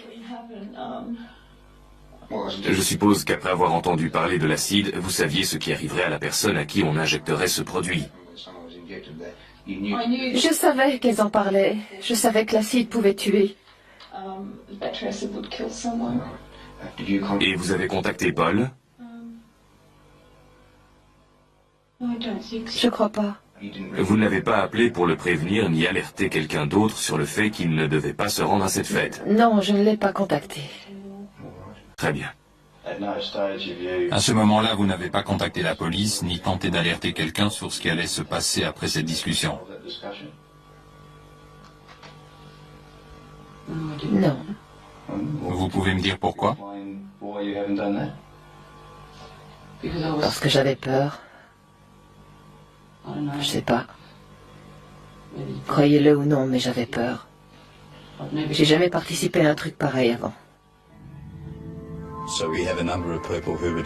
Je suppose qu'après avoir entendu parler de l'acide, vous saviez ce qui arriverait à la personne à qui on injecterait ce produit. Je savais qu'elles en parlaient. Je savais que l'acide pouvait tuer. Et vous avez contacté Paul? Je crois pas. Vous ne l'avez pas appelé pour le prévenir ni alerter quelqu'un d'autre sur le fait qu'il ne devait pas se rendre à cette fête? Non, je ne l'ai pas contacté. Très bien. À ce moment-là, vous n'avez pas contacté la police, ni tenté d'alerter quelqu'un sur ce qui allait se passer après cette discussion. Non. Vous pouvez me dire pourquoi? Parce que j'avais peur. Je sais pas. Croyez-le ou non, mais j'avais peur. J'ai jamais participé à un truc pareil avant.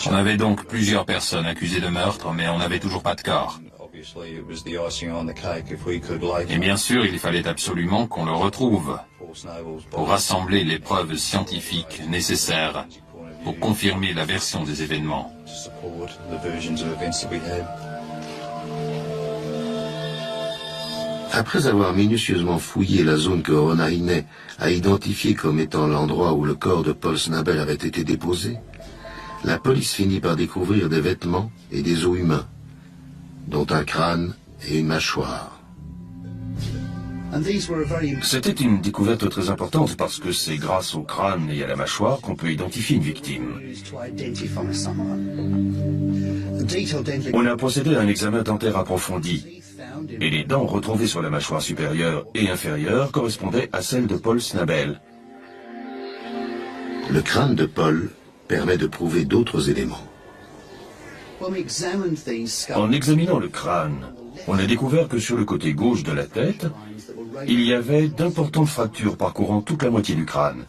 On avait donc plusieurs personnes accusées de meurtre, mais on n'avait toujours pas de corps. Et bien sûr, il fallait absolument qu'on le retrouve pour rassembler les preuves scientifiques nécessaires pour confirmer la version des événements. Après avoir minutieusement fouillé la zone que Ronahine a identifiée comme étant l'endroit où le corps de Paul Snabel avait été déposé, la police finit par découvrir des vêtements et des os humains, dont un crâne et une mâchoire. C'était une découverte très importante parce que c'est grâce au crâne et à la mâchoire qu'on peut identifier une victime. On a procédé à un examen dentaire approfondi et les dents retrouvées sur la mâchoire supérieure et inférieure correspondaient à celles de Paul Snabel. Le crâne de Paul permet de prouver d'autres éléments. En examinant le crâne, on a découvert que sur le côté gauche de la tête, il y avait d'importantes fractures parcourant toute la moitié du crâne.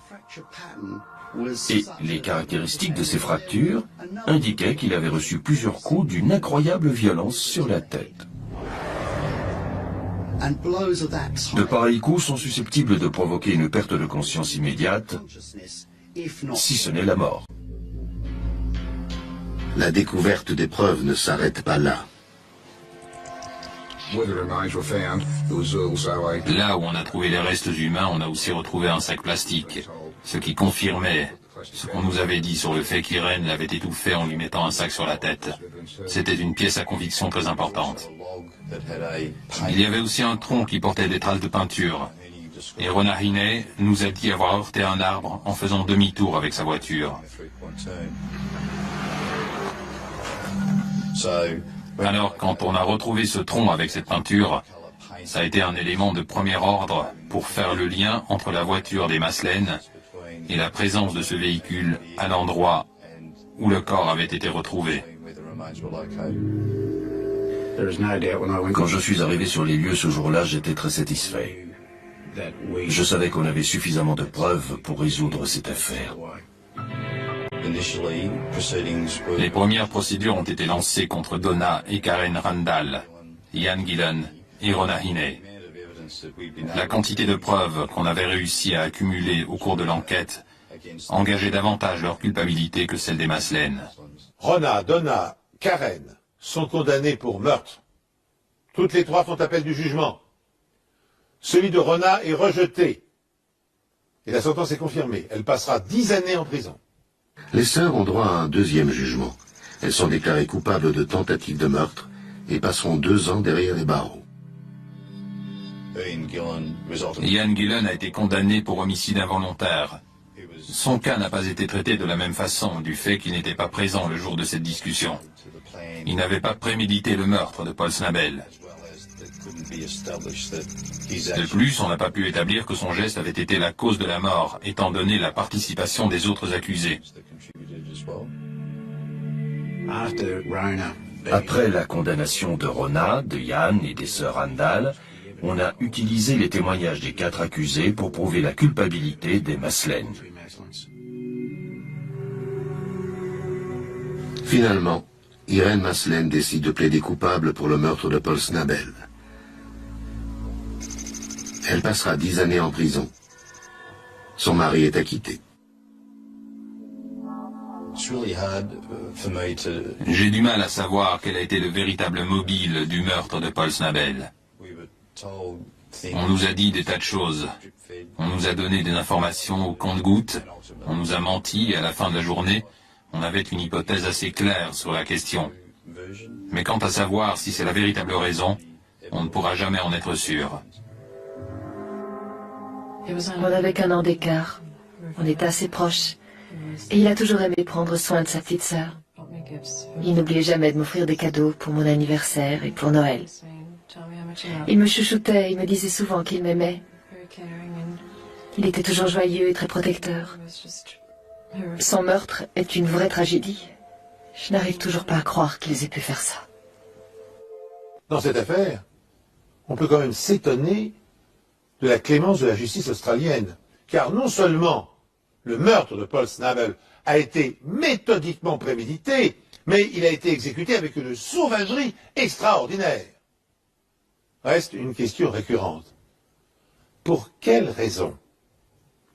Et les caractéristiques de ces fractures indiquaient qu'il avait reçu plusieurs coups d'une incroyable violence sur la tête. De pareils coups sont susceptibles de provoquer une perte de conscience immédiate, si ce n'est la mort. La découverte des preuves ne s'arrête pas là. Là où on a trouvé les restes humains, on a aussi retrouvé un sac plastique, ce qui confirmait ce qu'on nous avait dit sur le fait qu'Irène l'avait étouffé en lui mettant un sac sur la tête. C'était une pièce à conviction très importante. Il y avait aussi un tronc qui portait des traces de peinture. Et Ronahine nous a dit avoir heurté un arbre en faisant demi-tour avec sa voiture. Alors, quand on a retrouvé ce tronc avec cette peinture, ça a été un élément de premier ordre pour faire le lien entre la voiture des Maslènes et la présence de ce véhicule à l'endroit où le corps avait été retrouvé. Quand je suis arrivé sur les lieux ce jour-là, j'étais très satisfait. Je savais qu'on avait suffisamment de preuves pour résoudre cette affaire. Les premières procédures ont été lancées contre Donna et Karen Randall, Ian Gillan et Ronahine. La quantité de preuves qu'on avait réussi à accumuler au cours de l'enquête engageait davantage leur culpabilité que celle des Maslènes. Rona, Donna, Karen sont condamnés pour meurtre. Toutes les trois font appel du jugement. Celui de Rona est rejeté. Et la sentence est confirmée. Elle passera 10 années en prison. Les sœurs ont droit à un deuxième jugement. Elles sont déclarées coupables de tentative de meurtre et passeront 2 ans derrière les barreaux. Ian Gillan a été condamné pour homicide involontaire. Son cas n'a pas été traité de la même façon du fait qu'il n'était pas présent le jour de cette discussion. Il n'avait pas prémédité le meurtre de Paul Snabel. De plus, on n'a pas pu établir que son geste avait été la cause de la mort, étant donné la participation des autres accusés. Après la condamnation de Rona, de Ian et des sœurs Randall, on a utilisé les témoignages des 4 accusés pour prouver la culpabilité des Maslènes. Finalement, Irène Maslène décide de plaider coupable pour le meurtre de Paul Snabel. Elle passera 10 années en prison. Son mari est acquitté. J'ai du mal à savoir quel a été le véritable mobile du meurtre de Paul Snabel. On nous a dit des tas de choses. On nous a donné des informations au compte-gouttes. On nous a menti et à la fin de la journée, on avait une hypothèse assez claire sur la question. Mais quant à savoir si c'est la véritable raison, on ne pourra jamais en être sûr. On n'avait qu'1 an d'écart. On était assez proches. Et il a toujours aimé prendre soin de sa petite sœur. Il n'oubliait jamais de m'offrir des cadeaux pour mon anniversaire et pour Noël. Il me chouchoutait, il me disait souvent qu'il m'aimait. Il était toujours joyeux et très protecteur. Son meurtre est une vraie tragédie. Je n'arrive toujours pas à croire qu'ils aient pu faire ça. Dans cette affaire, on peut quand même s'étonner de la clémence de la justice australienne. Car non seulement le meurtre de Paul Snabel a été méthodiquement prémédité, mais il a été exécuté avec une sauvagerie extraordinaire. Reste une question récurrente. Pour quelles raisons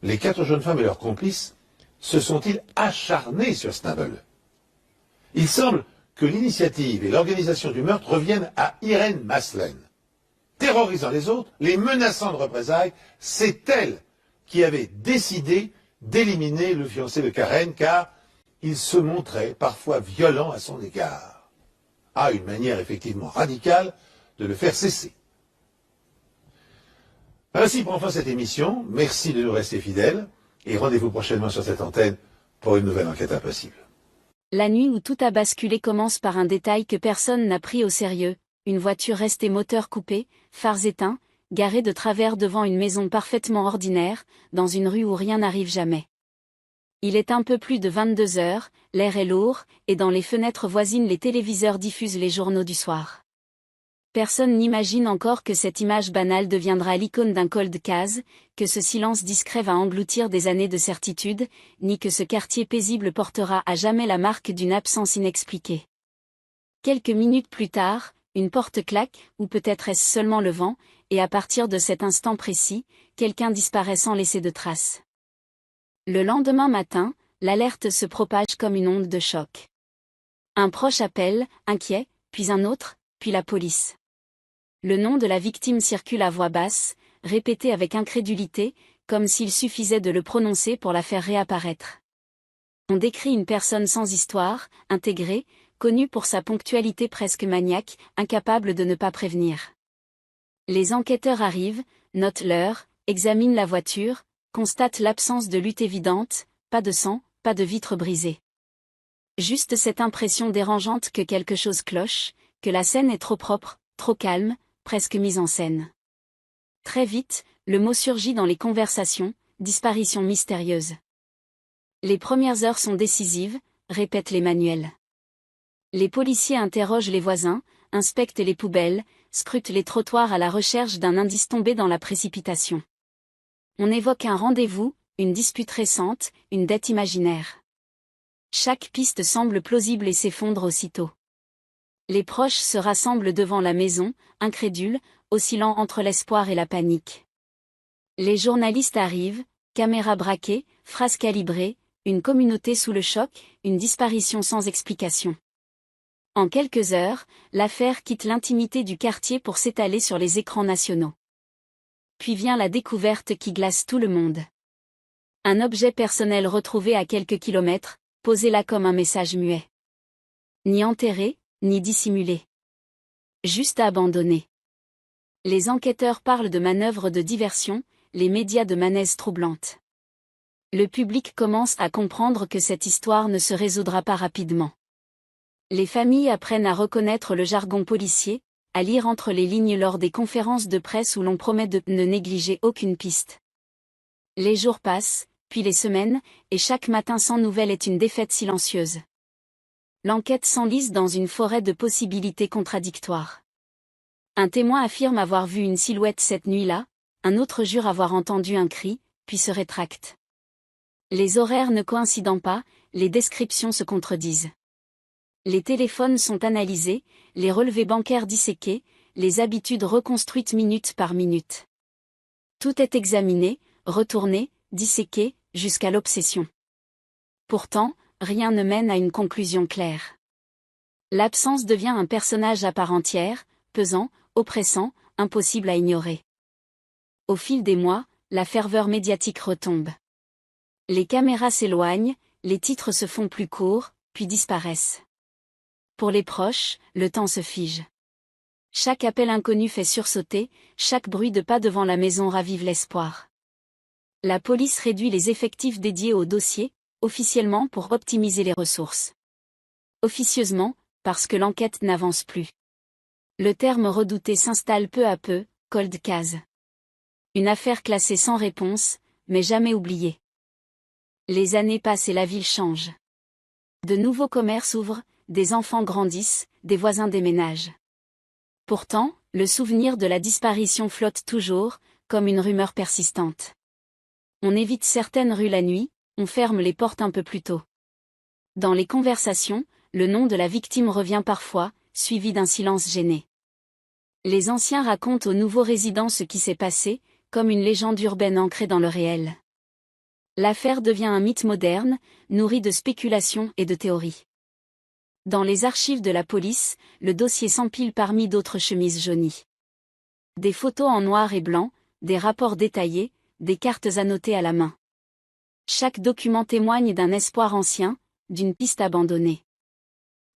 les 4 jeunes femmes et leurs complices se sont-ils acharnés sur Snabel? Il semble que l'initiative et l'organisation du meurtre reviennent à Irene Maslen. Terrorisant les autres, les menaçant de représailles, c'est elle qui avait décidé d'éliminer le fiancé de Karen car il se montrait parfois violent à son égard. Une manière effectivement radicale de le faire cesser. Ainsi prend fin cette émission. Merci de nous rester fidèles et rendez-vous prochainement sur cette antenne pour une nouvelle enquête impossible. La nuit où tout a basculé commence par un détail que personne n'a pris au sérieux, une voiture restée moteur coupé, phares éteints, garée de travers devant une maison parfaitement ordinaire, dans une rue où rien n'arrive jamais. Il est un peu plus de 22 heures, l'air est lourd, et dans les fenêtres voisines les téléviseurs diffusent les journaux du soir. Personne n'imagine encore que cette image banale deviendra l'icône d'un cold case, que ce silence discret va engloutir des années de certitude, ni que ce quartier paisible portera à jamais la marque d'une absence inexpliquée. Quelques minutes plus tard, une porte claque, ou peut-être est-ce seulement le vent, et à partir de cet instant précis, quelqu'un disparaît sans laisser de traces. Le lendemain matin, l'alerte se propage comme une onde de choc. Un proche appelle, inquiet, puis un autre, puis la police. Le nom de la victime circule à voix basse, répété avec incrédulité, comme s'il suffisait de le prononcer pour la faire réapparaître. On décrit une personne sans histoire, intégrée, connue pour sa ponctualité presque maniaque, incapable de ne pas prévenir. Les enquêteurs arrivent, notent l'heure, examinent la voiture, constatent l'absence de lutte évidente, pas de sang, pas de vitre brisée. Juste cette impression dérangeante que quelque chose cloche, que la scène est trop propre, trop calme, presque mise en scène. Très vite, le mot surgit dans les conversations, disparition mystérieuse. Les premières heures sont décisives, répètent les manuels. Les policiers interrogent les voisins, inspectent les poubelles, scrutent les trottoirs à la recherche d'un indice tombé dans la précipitation. On évoque un rendez-vous, une dispute récente, une dette imaginaire. Chaque piste semble plausible et s'effondre aussitôt. Les proches se rassemblent devant la maison, incrédules, oscillant entre l'espoir et la panique. Les journalistes arrivent, caméras braquées, phrases calibrées, une communauté sous le choc, une disparition sans explication. En quelques heures, l'affaire quitte l'intimité du quartier pour s'étaler sur les écrans nationaux. Puis vient la découverte qui glace tout le monde. Un objet personnel retrouvé à quelques kilomètres, posé là comme un message muet. Ni enterré, ni dissimulé. Juste abandonné. Les enquêteurs parlent de manœuvres de diversion, les médias de manaises troublantes. Le public commence à comprendre que cette histoire ne se résoudra pas rapidement. Les familles apprennent à reconnaître le jargon policier, à lire entre les lignes lors des conférences de presse où l'on promet de ne négliger aucune piste. Les jours passent, puis les semaines, et chaque matin sans nouvelles est une défaite silencieuse. L'enquête s'enlise dans une forêt de possibilités contradictoires. Un témoin affirme avoir vu une silhouette cette nuit-là, un autre jure avoir entendu un cri, puis se rétracte. Les horaires ne coïncidant pas, les descriptions se contredisent. Les téléphones sont analysés, les relevés bancaires disséqués, les habitudes reconstruites minute par minute. Tout est examiné, retourné, disséqué, jusqu'à l'obsession. Pourtant, rien ne mène à une conclusion claire. L'absence devient un personnage à part entière, pesant, oppressant, impossible à ignorer. Au fil des mois, la ferveur médiatique retombe. Les caméras s'éloignent, les titres se font plus courts, puis disparaissent. Pour les proches, le temps se fige. Chaque appel inconnu fait sursauter, chaque bruit de pas devant la maison ravive l'espoir. La police réduit les effectifs dédiés au dossier, officiellement pour optimiser les ressources. Officieusement, parce que l'enquête n'avance plus. Le terme redouté s'installe peu à peu, cold case. Une affaire classée sans réponse, mais jamais oubliée. Les années passent et la ville change. De nouveaux commerces ouvrent, des enfants grandissent, des voisins déménagent. Pourtant, le souvenir de la disparition flotte toujours, comme une rumeur persistante. On évite certaines rues la nuit, on ferme les portes un peu plus tôt. Dans les conversations, le nom de la victime revient parfois, suivi d'un silence gêné. Les anciens racontent aux nouveaux résidents ce qui s'est passé, comme une légende urbaine ancrée dans le réel. L'affaire devient un mythe moderne, nourri de spéculations et de théories. Dans les archives de la police, le dossier s'empile parmi d'autres chemises jaunies. Des photos en noir et blanc, des rapports détaillés, des cartes annotées à la main. Chaque document témoigne d'un espoir ancien, d'une piste abandonnée.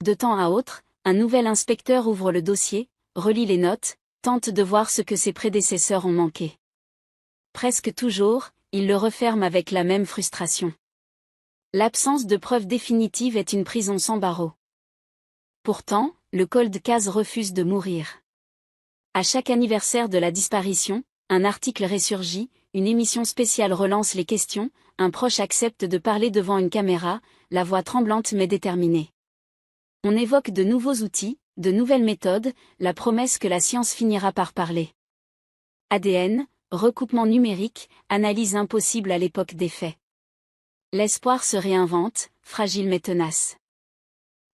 De temps à autre, un nouvel inspecteur ouvre le dossier, relit les notes, tente de voir ce que ses prédécesseurs ont manqué. Presque toujours, il le referme avec la même frustration. L'absence de preuves définitives est une prison sans barreaux. Pourtant, le cold case refuse de mourir. À chaque anniversaire de la disparition, un article ressurgit, une émission spéciale relance les questions, un proche accepte de parler devant une caméra, la voix tremblante mais déterminée. On évoque de nouveaux outils, de nouvelles méthodes, la promesse que la science finira par parler. ADN, recoupement numérique, analyse impossible à l'époque des faits. L'espoir se réinvente, fragile mais tenace.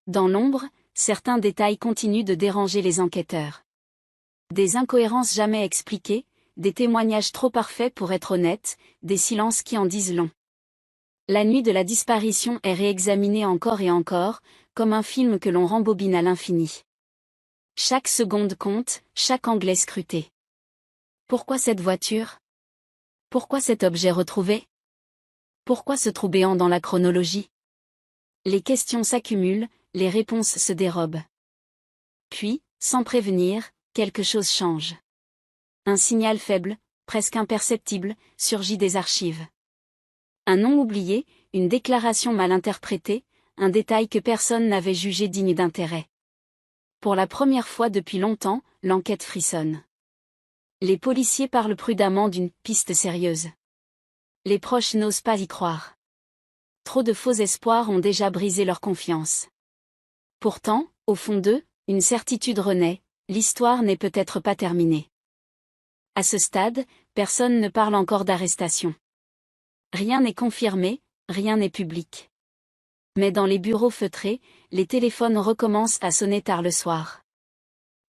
Dans l'ombre, certains détails continuent de déranger les enquêteurs. Des incohérences jamais expliquées, des témoignages trop parfaits pour être honnêtes, des silences qui en disent long. La nuit de la disparition est réexaminée encore et encore, comme un film que l'on rembobine à l'infini. Chaque seconde compte, chaque angle est scruté. Pourquoi cette voiture? Pourquoi cet objet retrouvé? Pourquoi ce trou béant dans la chronologie? Les questions s'accumulent, les réponses se dérobent. Puis, sans prévenir, quelque chose change. Un signal faible, presque imperceptible, surgit des archives. Un nom oublié, une déclaration mal interprétée, un détail que personne n'avait jugé digne d'intérêt. Pour la première fois depuis longtemps, l'enquête frissonne. Les policiers parlent prudemment d'une « piste sérieuse ». Les proches n'osent pas y croire. Trop de faux espoirs ont déjà brisé leur confiance. Pourtant, au fond d'eux, une certitude renaît, l'histoire n'est peut-être pas terminée. À ce stade, personne ne parle encore d'arrestation. Rien n'est confirmé, rien n'est public. Mais dans les bureaux feutrés, les téléphones recommencent à sonner tard le soir.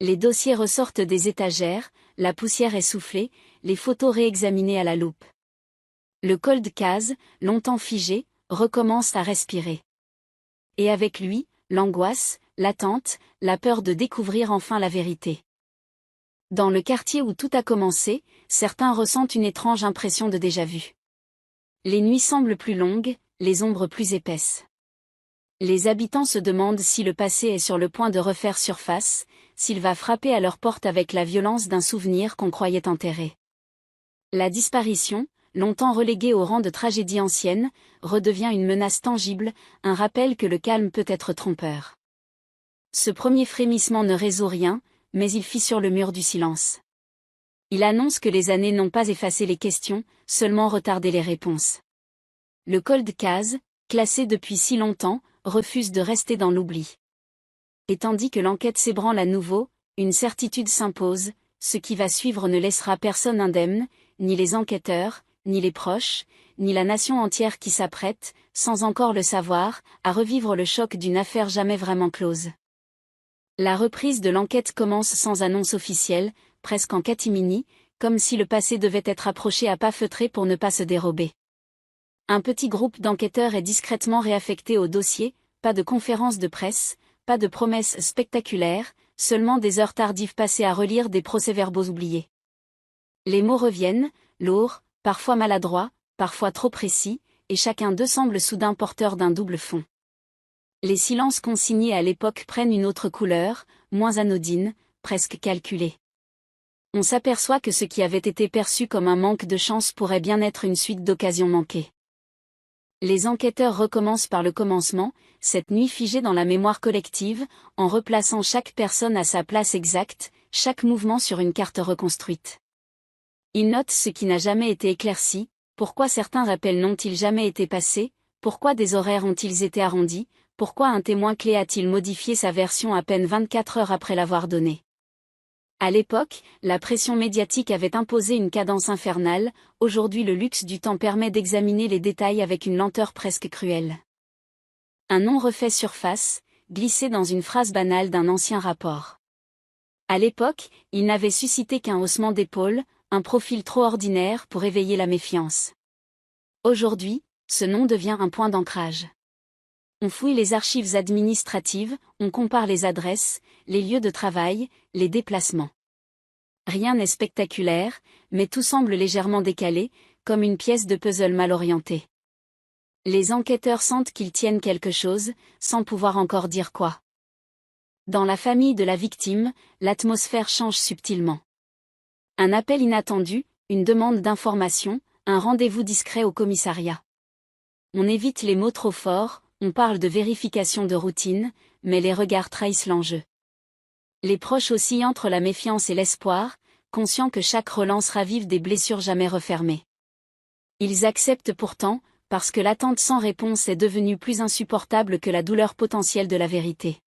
Les dossiers ressortent des étagères, la poussière est soufflée, les photos réexaminées à la loupe. Le cold case, longtemps figé, recommence à respirer. Et avec lui, l'angoisse, l'attente, la peur de découvrir enfin la vérité. Dans le quartier où tout a commencé, certains ressentent une étrange impression de déjà-vu. Les nuits semblent plus longues, les ombres plus épaisses. Les habitants se demandent si le passé est sur le point de refaire surface, s'il va frapper à leur porte avec la violence d'un souvenir qu'on croyait enterré. La disparition, longtemps reléguée au rang de tragédie ancienne, redevient une menace tangible, un rappel que le calme peut être trompeur. Ce premier frémissement ne résout rien, mais il fissure le mur du silence. Il annonce que les années n'ont pas effacé les questions, seulement retardé les réponses. Le cold case, classé depuis si longtemps, refuse de rester dans l'oubli. Et tandis que l'enquête s'ébranle à nouveau, une certitude s'impose, ce qui va suivre ne laissera personne indemne, ni les enquêteurs, ni les proches, ni la nation entière qui s'apprête, sans encore le savoir, à revivre le choc d'une affaire jamais vraiment close. La reprise de l'enquête commence sans annonce officielle, presque en catimini, comme si le passé devait être approché à pas feutrés pour ne pas se dérober. Un petit groupe d'enquêteurs est discrètement réaffecté au dossier, pas de conférence de presse, pas de promesses spectaculaires, seulement des heures tardives passées à relire des procès-verbaux oubliés. Les mots reviennent, lourds, parfois maladroits, parfois trop précis, et chacun d'eux semble soudain porteur d'un double fond. Les silences consignés à l'époque prennent une autre couleur, moins anodine, presque calculée. On s'aperçoit que ce qui avait été perçu comme un manque de chance pourrait bien être une suite d'occasions manquées. Les enquêteurs recommencent par le commencement, cette nuit figée dans la mémoire collective, en replaçant chaque personne à sa place exacte, chaque mouvement sur une carte reconstruite. Ils notent ce qui n'a jamais été éclairci, pourquoi certains rappels n'ont-ils jamais été passés, pourquoi des horaires ont-ils été arrondis, pourquoi un témoin clé a-t-il modifié sa version à peine 24 heures après l'avoir donnée. À l'époque, la pression médiatique avait imposé une cadence infernale, aujourd'hui le luxe du temps permet d'examiner les détails avec une lenteur presque cruelle. Un nom refait surface, glissé dans une phrase banale d'un ancien rapport. À l'époque, il n'avait suscité qu'un haussement d'épaules, un profil trop ordinaire pour éveiller la méfiance. Aujourd'hui, ce nom devient un point d'ancrage. On fouille les archives administratives, on compare les adresses, les lieux de travail, les déplacements. Rien n'est spectaculaire, mais tout semble légèrement décalé, comme une pièce de puzzle mal orientée. Les enquêteurs sentent qu'ils tiennent quelque chose, sans pouvoir encore dire quoi. Dans la famille de la victime, l'atmosphère change subtilement. Un appel inattendu, une demande d'information, un rendez-vous discret au commissariat. On évite les mots trop forts, on parle de vérification de routine, mais les regards trahissent l'enjeu. Les proches oscillent entre la méfiance et l'espoir, conscients que chaque relance ravive des blessures jamais refermées. Ils acceptent pourtant, parce que l'attente sans réponse est devenue plus insupportable que la douleur potentielle de la vérité.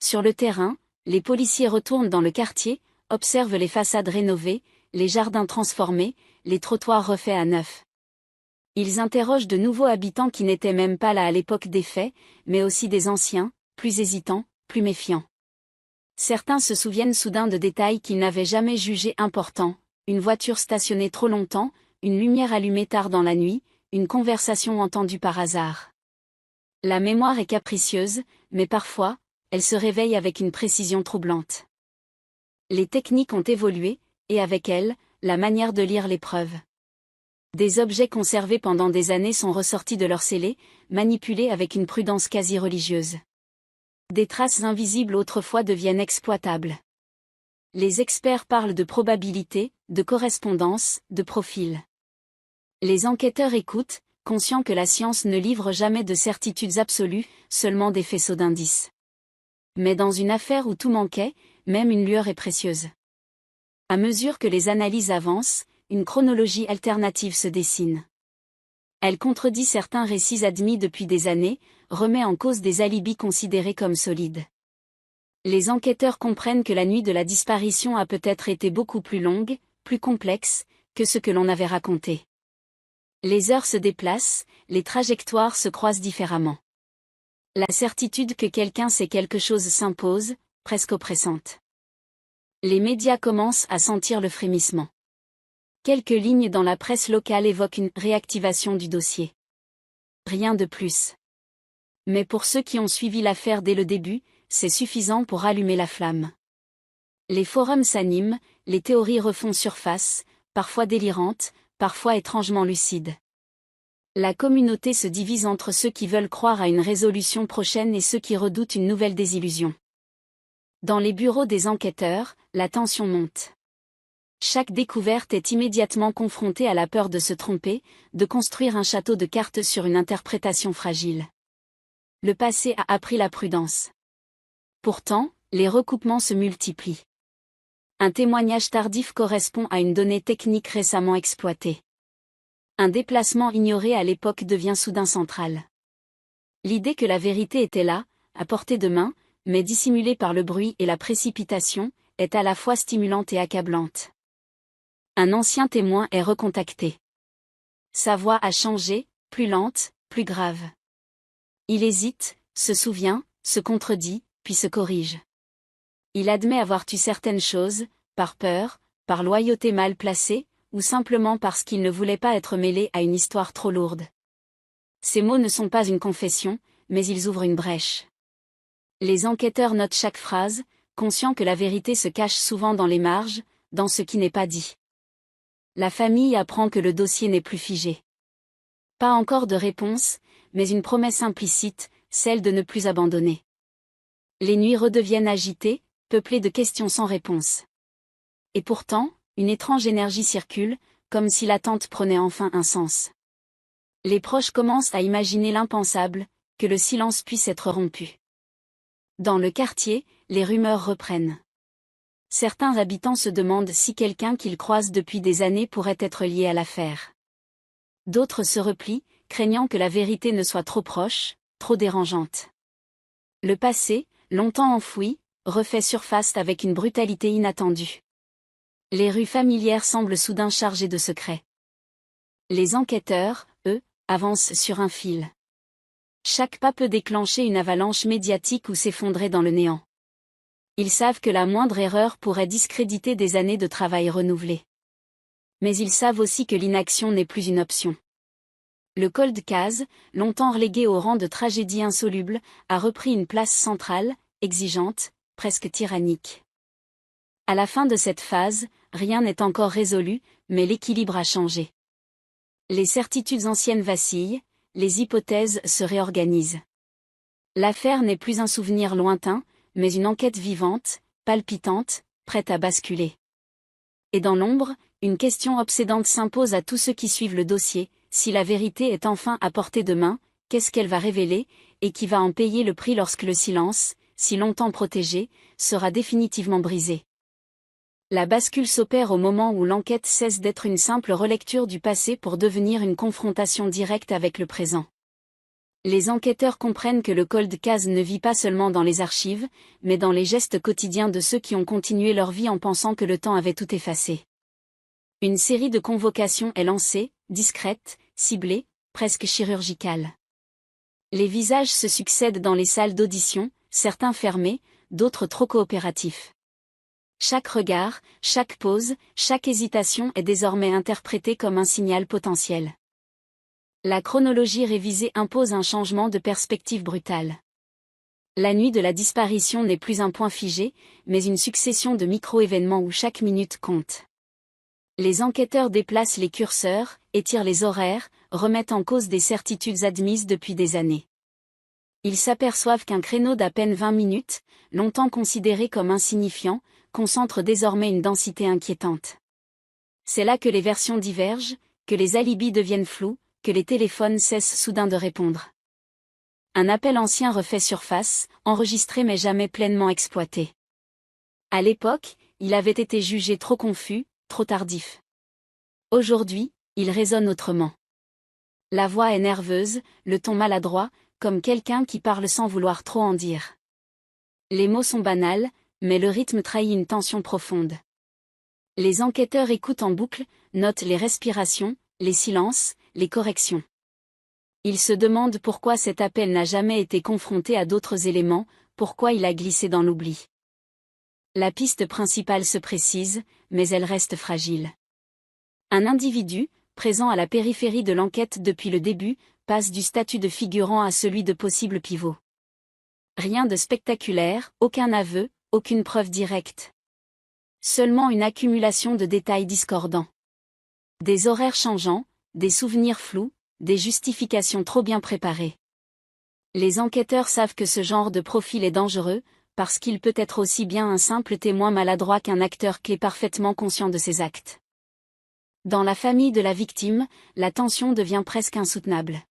Sur le terrain, les policiers retournent dans le quartier, observent les façades rénovées, les jardins transformés, les trottoirs refaits à neuf. Ils interrogent de nouveaux habitants qui n'étaient même pas là à l'époque des faits, mais aussi des anciens, plus hésitants, plus méfiants. Certains se souviennent soudain de détails qu'ils n'avaient jamais jugés importants, une voiture stationnée trop longtemps, une lumière allumée tard dans la nuit, une conversation entendue par hasard. La mémoire est capricieuse, mais parfois, elle se réveille avec une précision troublante. Les techniques ont évolué, et avec elles, la manière de lire les preuves. Des objets conservés pendant des années sont ressortis de leur scellé, manipulés avec une prudence quasi religieuse. Des traces invisibles autrefois deviennent exploitables. Les experts parlent de probabilité, de correspondance, de profil. Les enquêteurs écoutent, conscients que la science ne livre jamais de certitudes absolues, seulement des faisceaux d'indices. Mais dans une affaire où tout manquait, même une lueur est précieuse. À mesure que les analyses avancent, une chronologie alternative se dessine. Elle contredit certains récits admis depuis des années, remet en cause des alibis considérés comme solides. Les enquêteurs comprennent que la nuit de la disparition a peut-être été beaucoup plus longue, plus complexe, que ce que l'on avait raconté. Les heures se déplacent, les trajectoires se croisent différemment. La certitude que quelqu'un sait quelque chose s'impose, presque oppressante. Les médias commencent à sentir le frémissement. Quelques lignes dans la presse locale évoquent une réactivation du dossier. Rien de plus. Mais pour ceux qui ont suivi l'affaire dès le début, c'est suffisant pour allumer la flamme. Les forums s'animent, les théories refont surface, parfois délirantes, parfois étrangement lucides. La communauté se divise entre ceux qui veulent croire à une résolution prochaine et ceux qui redoutent une nouvelle désillusion. Dans les bureaux des enquêteurs, la tension monte. Chaque découverte est immédiatement confrontée à la peur de se tromper, de construire un château de cartes sur une interprétation fragile. Le passé a appris la prudence. Pourtant, les recoupements se multiplient. Un témoignage tardif correspond à une donnée technique récemment exploitée. Un déplacement ignoré à l'époque devient soudain central. L'idée que la vérité était là, à portée de main, mais dissimulée par le bruit et la précipitation, est à la fois stimulante et accablante. Un ancien témoin est recontacté. Sa voix a changé, plus lente, plus grave. Il hésite, se souvient, se contredit, puis se corrige. Il admet avoir tué certaines choses, par peur, par loyauté mal placée, ou simplement parce qu'il ne voulait pas être mêlé à une histoire trop lourde. Ces mots ne sont pas une confession, mais ils ouvrent une brèche. Les enquêteurs notent chaque phrase, conscients que la vérité se cache souvent dans les marges, dans ce qui n'est pas dit. La famille apprend que le dossier n'est plus figé. Pas encore de réponse, mais une promesse implicite, celle de ne plus abandonner. Les nuits redeviennent agitées, peuplées de questions sans réponse. Et pourtant, une étrange énergie circule, comme si l'attente prenait enfin un sens. Les proches commencent à imaginer l'impensable, que le silence puisse être rompu. Dans le quartier, les rumeurs reprennent. Certains habitants se demandent si quelqu'un qu'ils croisent depuis des années pourrait être lié à l'affaire. D'autres se replient, craignant que la vérité ne soit trop proche, trop dérangeante. Le passé, longtemps enfoui, refait surface avec une brutalité inattendue. Les rues familières semblent soudain chargées de secrets. Les enquêteurs, eux, avancent sur un fil. Chaque pas peut déclencher une avalanche médiatique ou s'effondrer dans le néant. Ils savent que la moindre erreur pourrait discréditer des années de travail renouvelé. Mais ils savent aussi que l'inaction n'est plus une option. Le cold case, longtemps relégué au rang de tragédie insoluble, a repris une place centrale, exigeante, presque tyrannique. À la fin de cette phase, rien n'est encore résolu, mais l'équilibre a changé. Les certitudes anciennes vacillent, les hypothèses se réorganisent. L'affaire n'est plus un souvenir lointain, mais une enquête vivante, palpitante, prête à basculer. Et dans l'ombre, une question obsédante s'impose à tous ceux qui suivent le dossier: si la vérité est enfin à portée de main, qu'est-ce qu'elle va révéler, et qui va en payer le prix lorsque le silence, si longtemps protégé, sera définitivement brisé. La bascule s'opère au moment où l'enquête cesse d'être une simple relecture du passé pour devenir une confrontation directe avec le présent. Les enquêteurs comprennent que le cold case ne vit pas seulement dans les archives, mais dans les gestes quotidiens de ceux qui ont continué leur vie en pensant que le temps avait tout effacé. Une série de convocations est lancée, discrète, ciblée, presque chirurgicale. Les visages se succèdent dans les salles d'audition, certains fermés, d'autres trop coopératifs. Chaque regard, chaque pause, chaque hésitation est désormais interprétée comme un signal potentiel. La chronologie révisée impose un changement de perspective brutal. La nuit de la disparition n'est plus un point figé, mais une succession de micro-événements où chaque minute compte. Les enquêteurs déplacent les curseurs, étirent les horaires, remettent en cause des certitudes admises depuis des années. Ils s'aperçoivent qu'un créneau d'à peine 20 minutes, longtemps considéré comme insignifiant, concentre désormais une densité inquiétante. C'est là que les versions divergent, que les alibis deviennent flous, que les téléphones cessent soudain de répondre. Un appel ancien refait surface, enregistré mais jamais pleinement exploité. À l'époque, il avait été jugé trop confus, trop tardif. Aujourd'hui, il résonne autrement. La voix est nerveuse, le ton maladroit, comme quelqu'un qui parle sans vouloir trop en dire. Les mots sont banals, mais le rythme trahit une tension profonde. Les enquêteurs écoutent en boucle, notent les respirations, les silences, les corrections. Ils se demandent pourquoi cet appel n'a jamais été confronté à d'autres éléments, pourquoi il a glissé dans l'oubli. La piste principale se précise, mais elle reste fragile. Un individu, présent à la périphérie de l'enquête depuis le début, passe du statut de figurant à celui de possible pivot. Rien de spectaculaire, aucun aveu, aucune preuve directe. Seulement une accumulation de détails discordants. Des horaires changeants, des souvenirs flous, des justifications trop bien préparées. Les enquêteurs savent que ce genre de profil est dangereux, parce qu'il peut être aussi bien un simple témoin maladroit qu'un acteur clé parfaitement conscient de ses actes. Dans la famille de la victime, la tension devient presque insoutenable.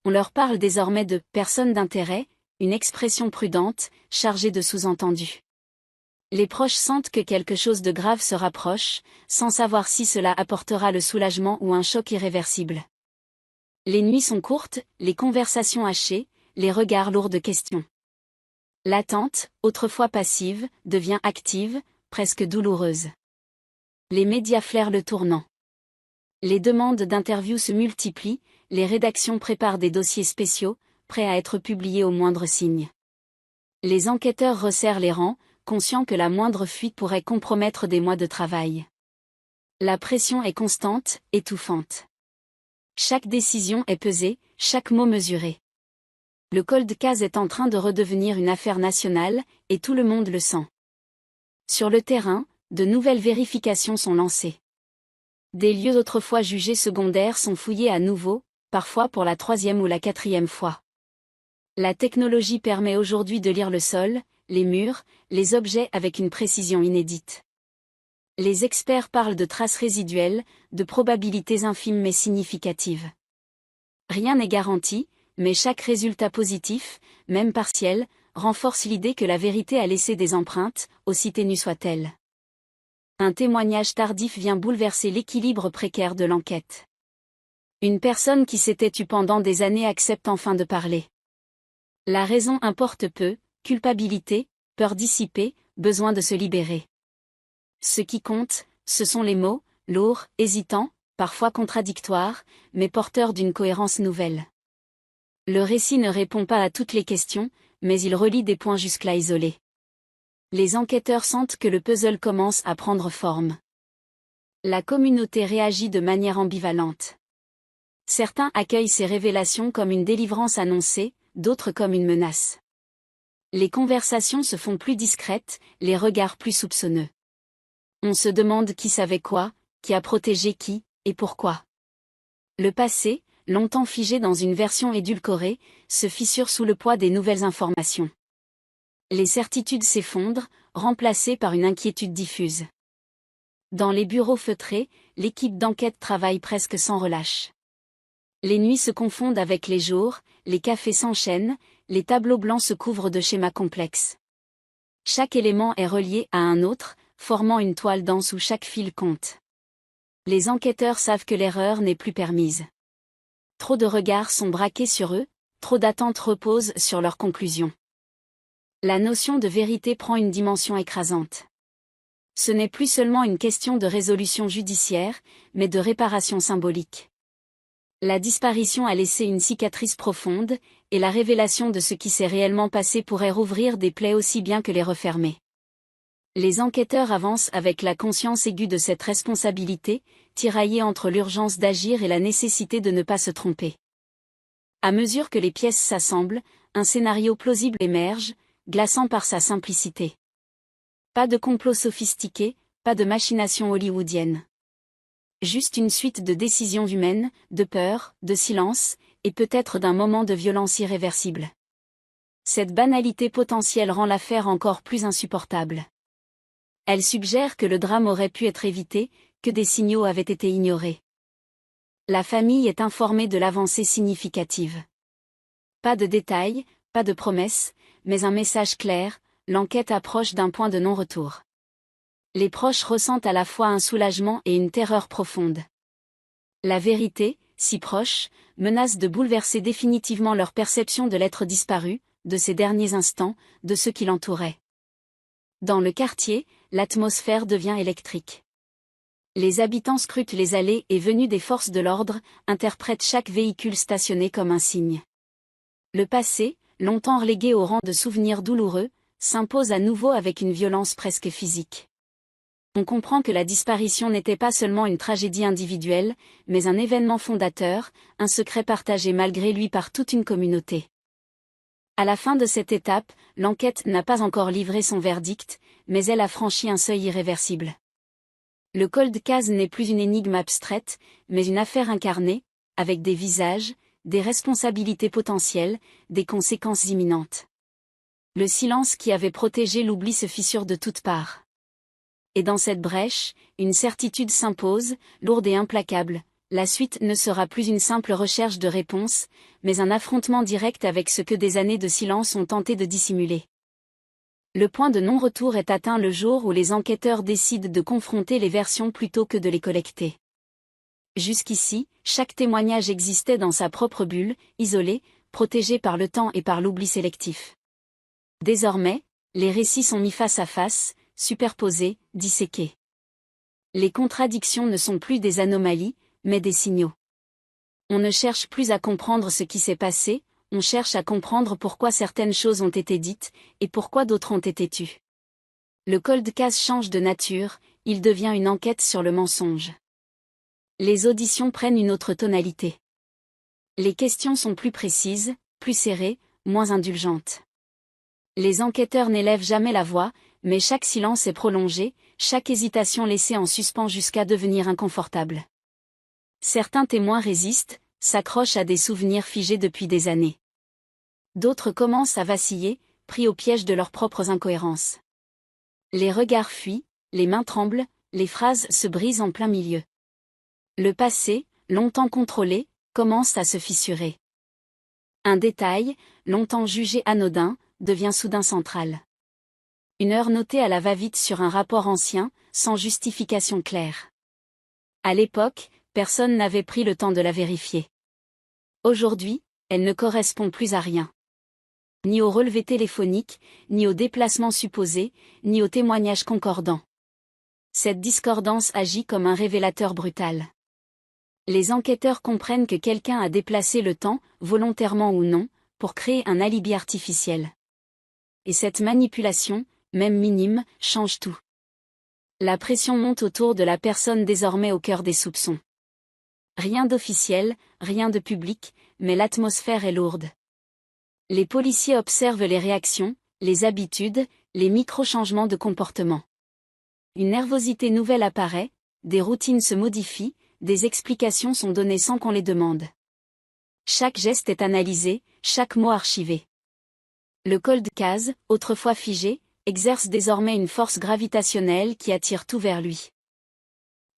On leur parle désormais de « personne d'intérêt », une expression prudente, chargée de sous-entendus. Les proches sentent que quelque chose de grave se rapproche, sans savoir si cela apportera le soulagement ou un choc irréversible. Les nuits sont courtes, les conversations hachées, les regards lourds de questions. L'attente, autrefois passive, devient active, presque douloureuse. Les médias flairent le tournant. Les demandes d'interviews se multiplient, les rédactions préparent des dossiers spéciaux, prêts à être publiés au moindre signe. Les enquêteurs resserrent les rangs, conscients que la moindre fuite pourrait compromettre des mois de travail. La pression est constante, étouffante. Chaque décision est pesée, chaque mot mesuré. Le cold case est en train de redevenir une affaire nationale, et tout le monde le sent. Sur le terrain, de nouvelles vérifications sont lancées. Des lieux autrefois jugés secondaires sont fouillés à nouveau, parfois pour la 3e ou la 4e fois. La technologie permet aujourd'hui de lire le sol, les murs, les objets avec une précision inédite. Les experts parlent de traces résiduelles, de probabilités infimes mais significatives. Rien n'est garanti, mais chaque résultat positif, même partiel, renforce l'idée que la vérité a laissé des empreintes, aussi ténues soient-elles. Un témoignage tardif vient bouleverser l'équilibre précaire de l'enquête. Une personne qui s'était tue pendant des années accepte enfin de parler. La raison importe peu, culpabilité, peur dissipée, besoin de se libérer. Ce qui compte, ce sont les mots, lourds, hésitants, parfois contradictoires, mais porteurs d'une cohérence nouvelle. Le récit ne répond pas à toutes les questions, mais il relie des points jusque-là isolés. Les enquêteurs sentent que le puzzle commence à prendre forme. La communauté réagit de manière ambivalente. Certains accueillent ces révélations comme une délivrance annoncée, d'autres comme une menace. Les conversations se font plus discrètes, les regards plus soupçonneux. On se demande qui savait quoi, qui a protégé qui, et pourquoi. Le passé, longtemps figé dans une version édulcorée, se fissure sous le poids des nouvelles informations. Les certitudes s'effondrent, remplacées par une inquiétude diffuse. Dans les bureaux feutrés, l'équipe d'enquête travaille presque sans relâche. Les nuits se confondent avec les jours, les cafés s'enchaînent, les tableaux blancs se couvrent de schémas complexes. Chaque élément est relié à un autre, formant une toile dense où chaque fil compte. Les enquêteurs savent que l'erreur n'est plus permise. Trop de regards sont braqués sur eux, trop d'attentes reposent sur leurs conclusions. La notion de vérité prend une dimension écrasante. Ce n'est plus seulement une question de résolution judiciaire, mais de réparation symbolique. La disparition a laissé une cicatrice profonde, et la révélation de ce qui s'est réellement passé pourrait rouvrir des plaies aussi bien que les refermer. Les enquêteurs avancent avec la conscience aiguë de cette responsabilité, tiraillés entre l'urgence d'agir et la nécessité de ne pas se tromper. À mesure que les pièces s'assemblent, un scénario plausible émerge, glaçant par sa simplicité. Pas de complot sophistiqué, pas de machination hollywoodienne. Juste une suite de décisions humaines, de peur, de silence, et peut-être d'un moment de violence irréversible. Cette banalité potentielle rend l'affaire encore plus insupportable. Elle suggère que le drame aurait pu être évité, que des signaux avaient été ignorés. La famille est informée de l'avancée significative. Pas de détails, pas de promesses, mais un message clair, l'enquête approche d'un point de non-retour. Les proches ressentent à la fois un soulagement et une terreur profonde. La vérité, si proche, menace de bouleverser définitivement leur perception de l'être disparu, de ses derniers instants, de ceux qui l'entouraient. Dans le quartier, l'atmosphère devient électrique. Les habitants scrutent les allées et venues des forces de l'ordre, interprètent chaque véhicule stationné comme un signe. Le passé, longtemps relégué au rang de souvenirs douloureux, s'impose à nouveau avec une violence presque physique. On comprend que la disparition n'était pas seulement une tragédie individuelle, mais un événement fondateur, un secret partagé malgré lui par toute une communauté. À la fin de cette étape, l'enquête n'a pas encore livré son verdict, mais elle a franchi un seuil irréversible. Le cold case n'est plus une énigme abstraite, mais une affaire incarnée, avec des visages, des responsabilités potentielles, des conséquences imminentes. Le silence qui avait protégé l'oubli se fissure de toutes parts. Et dans cette brèche, une certitude s'impose, lourde et implacable. La suite ne sera plus une simple recherche de réponse, mais un affrontement direct avec ce que des années de silence ont tenté de dissimuler. Le point de non-retour est atteint le jour où les enquêteurs décident de confronter les versions plutôt que de les collecter. Jusqu'ici, chaque témoignage existait dans sa propre bulle, isolé, protégé par le temps et par l'oubli sélectif. Désormais, les récits sont mis face à face, superposés, disséqués. Les contradictions ne sont plus des anomalies, mais des signaux. On ne cherche plus à comprendre ce qui s'est passé, on cherche à comprendre pourquoi certaines choses ont été dites, et pourquoi d'autres ont été tues. Le cold case change de nature, il devient une enquête sur le mensonge. Les auditions prennent une autre tonalité. Les questions sont plus précises, plus serrées, moins indulgentes. Les enquêteurs n'élèvent jamais la voix, mais chaque silence est prolongé, chaque hésitation laissée en suspens jusqu'à devenir inconfortable. Certains témoins résistent, s'accrochent à des souvenirs figés depuis des années. D'autres commencent à vaciller, pris au piège de leurs propres incohérences. Les regards fuient, les mains tremblent, les phrases se brisent en plein milieu. Le passé, longtemps contrôlé, commence à se fissurer. Un détail, longtemps jugé anodin, devient soudain central. Une heure notée à la va-vite sur un rapport ancien, sans justification claire. À l'époque, personne n'avait pris le temps de la vérifier. Aujourd'hui, elle ne correspond plus à rien. Ni au relevé téléphonique, ni aux déplacements supposés, ni aux témoignages concordants. Cette discordance agit comme un révélateur brutal. Les enquêteurs comprennent que quelqu'un a déplacé le temps, volontairement ou non, pour créer un alibi artificiel. Et cette manipulation, même minime, change tout. La pression monte autour de la personne désormais au cœur des soupçons. Rien d'officiel, rien de public, mais l'atmosphère est lourde. Les policiers observent les réactions, les habitudes, les micro-changements de comportement. Une nervosité nouvelle apparaît, des routines se modifient, des explications sont données sans qu'on les demande. Chaque geste est analysé, chaque mot archivé. Le cold case, autrefois figé, exerce désormais une force gravitationnelle qui attire tout vers lui.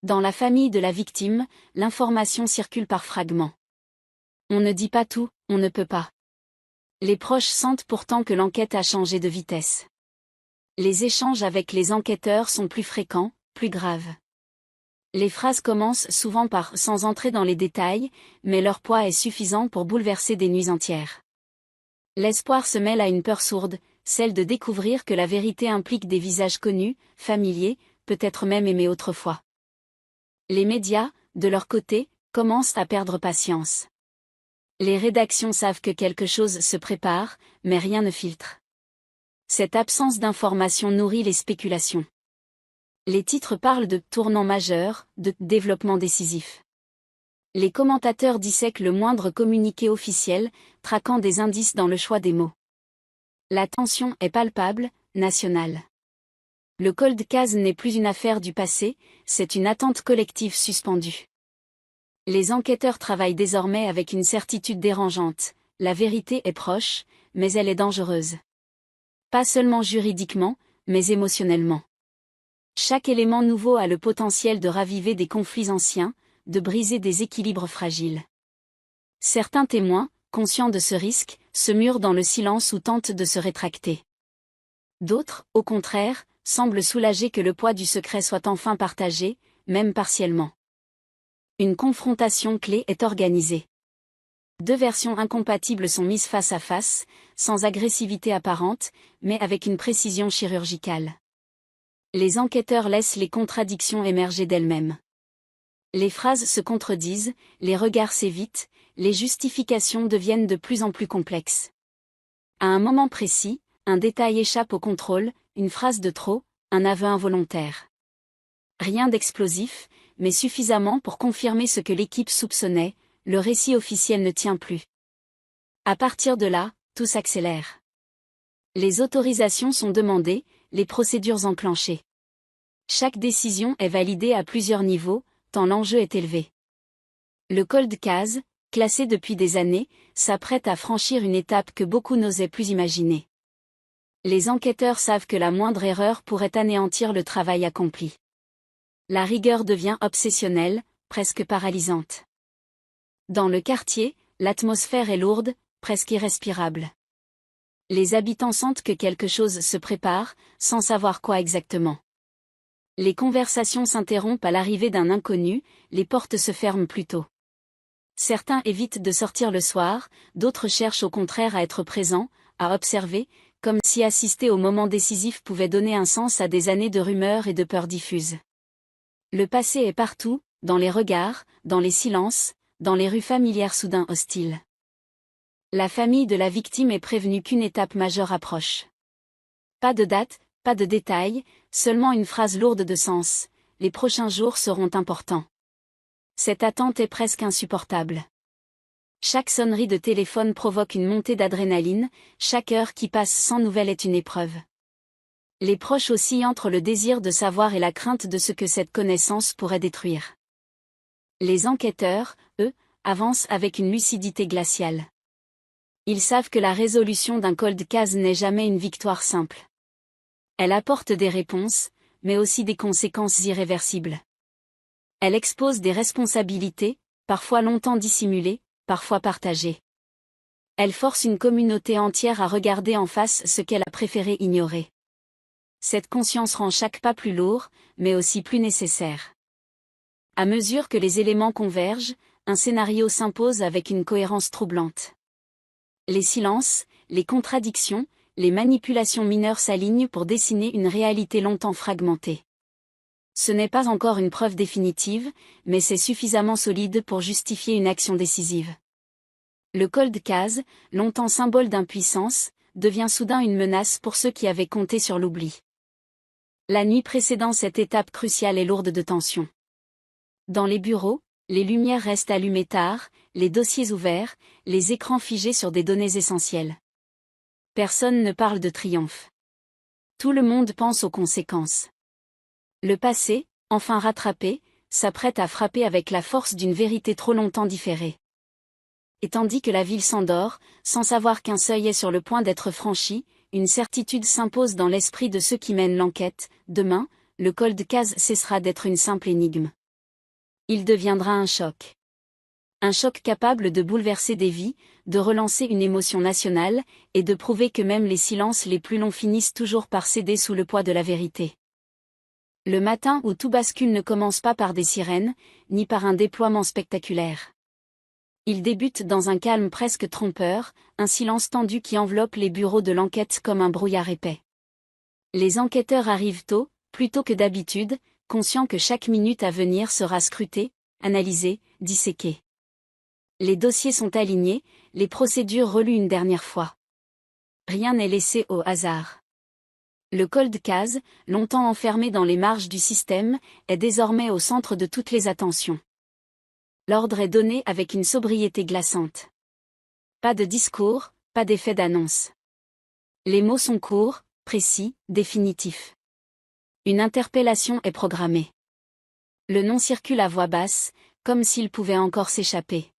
Dans la famille de la victime, l'information circule par fragments. On ne dit pas tout, on ne peut pas. Les proches sentent pourtant que l'enquête a changé de vitesse. Les échanges avec les enquêteurs sont plus fréquents, plus graves. Les phrases commencent souvent par « sans entrer dans les détails », mais leur poids est suffisant pour bouleverser des nuits entières. L'espoir se mêle à une peur sourde, celle de découvrir que la vérité implique des visages connus, familiers, peut-être même aimés autrefois. Les médias, de leur côté, commencent à perdre patience. Les rédactions savent que quelque chose se prépare, mais rien ne filtre. Cette absence d'information nourrit les spéculations. Les titres parlent de « tournant majeur », de « développement décisif ». Les commentateurs dissèquent le moindre communiqué officiel, traquant des indices dans le choix des mots. La tension est palpable, nationale. Le cold case n'est plus une affaire du passé, c'est une attente collective suspendue. Les enquêteurs travaillent désormais avec une certitude dérangeante, la vérité est proche, mais elle est dangereuse. Pas seulement juridiquement, mais émotionnellement. Chaque élément nouveau a le potentiel de raviver des conflits anciens, de briser des équilibres fragiles. Certains témoins, conscients de ce risque, se murent dans le silence ou tentent de se rétracter. D'autres, au contraire, semblent soulagés que le poids du secret soit enfin partagé, même partiellement. Une confrontation clé est organisée. Deux versions incompatibles sont mises face à face, sans agressivité apparente, mais avec une précision chirurgicale. Les enquêteurs laissent les contradictions émerger d'elles-mêmes. Les phrases se contredisent, les regards s'évitent, les justifications deviennent de plus en plus complexes. À un moment précis, un détail échappe au contrôle, une phrase de trop, un aveu involontaire. Rien d'explosif, mais suffisamment pour confirmer ce que l'équipe soupçonnait, le récit officiel ne tient plus. À partir de là, tout s'accélère. Les autorisations sont demandées, les procédures enclenchées. Chaque décision est validée à plusieurs niveaux, tant l'enjeu est élevé. Le cold case, classé depuis des années, s'apprête à franchir une étape que beaucoup n'osaient plus imaginer. Les enquêteurs savent que la moindre erreur pourrait anéantir le travail accompli. La rigueur devient obsessionnelle, presque paralysante. Dans le quartier, l'atmosphère est lourde, presque irrespirable. Les habitants sentent que quelque chose se prépare, sans savoir quoi exactement. Les conversations s'interrompent à l'arrivée d'un inconnu, les portes se ferment plus tôt. Certains évitent de sortir le soir, d'autres cherchent au contraire à être présents, à observer, comme si assister au moment décisif pouvait donner un sens à des années de rumeurs et de peurs diffuses. Le passé est partout, dans les regards, dans les silences, dans les rues familières soudain hostiles. La famille de la victime est prévenue qu'une étape majeure approche. Pas de date, pas de détails, seulement une phrase lourde de sens, les prochains jours seront importants. Cette attente est presque insupportable. Chaque sonnerie de téléphone provoque une montée d'adrénaline, chaque heure qui passe sans nouvelles est une épreuve. Les proches oscillent entre le désir de savoir et la crainte de ce que cette connaissance pourrait détruire. Les enquêteurs, eux, avancent avec une lucidité glaciale. Ils savent que la résolution d'un cold case n'est jamais une victoire simple. Elle apporte des réponses, mais aussi des conséquences irréversibles. Elle expose des responsabilités, parfois longtemps dissimulées, parfois partagées. Elle force une communauté entière à regarder en face ce qu'elle a préféré ignorer. Cette conscience rend chaque pas plus lourd, mais aussi plus nécessaire. À mesure que les éléments convergent, un scénario s'impose avec une cohérence troublante. Les silences, les contradictions, les manipulations mineures s'alignent pour dessiner une réalité longtemps fragmentée. Ce n'est pas encore une preuve définitive, mais c'est suffisamment solide pour justifier une action décisive. Le cold case, longtemps symbole d'impuissance, devient soudain une menace pour ceux qui avaient compté sur l'oubli. La nuit précédant cette étape cruciale est lourde de tension. Dans les bureaux, les lumières restent allumées tard, les dossiers ouverts, les écrans figés sur des données essentielles. Personne ne parle de triomphe. Tout le monde pense aux conséquences. Le passé, enfin rattrapé, s'apprête à frapper avec la force d'une vérité trop longtemps différée. Et tandis que la ville s'endort, sans savoir qu'un seuil est sur le point d'être franchi, une certitude s'impose dans l'esprit de ceux qui mènent l'enquête: demain, le cold case cessera d'être une simple énigme. Il deviendra un choc. Un choc capable de bouleverser des vies, de relancer une émotion nationale, et de prouver que même les silences les plus longs finissent toujours par céder sous le poids de la vérité. Le matin où tout bascule ne commence pas par des sirènes, ni par un déploiement spectaculaire. Il débute dans un calme presque trompeur, un silence tendu qui enveloppe les bureaux de l'enquête comme un brouillard épais. Les enquêteurs arrivent tôt, plus tôt que d'habitude, conscients que chaque minute à venir sera scrutée, analysée, disséquée. Les dossiers sont alignés, les procédures relues une dernière fois. Rien n'est laissé au hasard. Le cold case, longtemps enfermé dans les marges du système, est désormais au centre de toutes les attentions. L'ordre est donné avec une sobriété glaçante. Pas de discours, pas d'effet d'annonce. Les mots sont courts, précis, définitifs. Une interpellation est programmée. Le nom circule à voix basse, comme s'il pouvait encore s'échapper.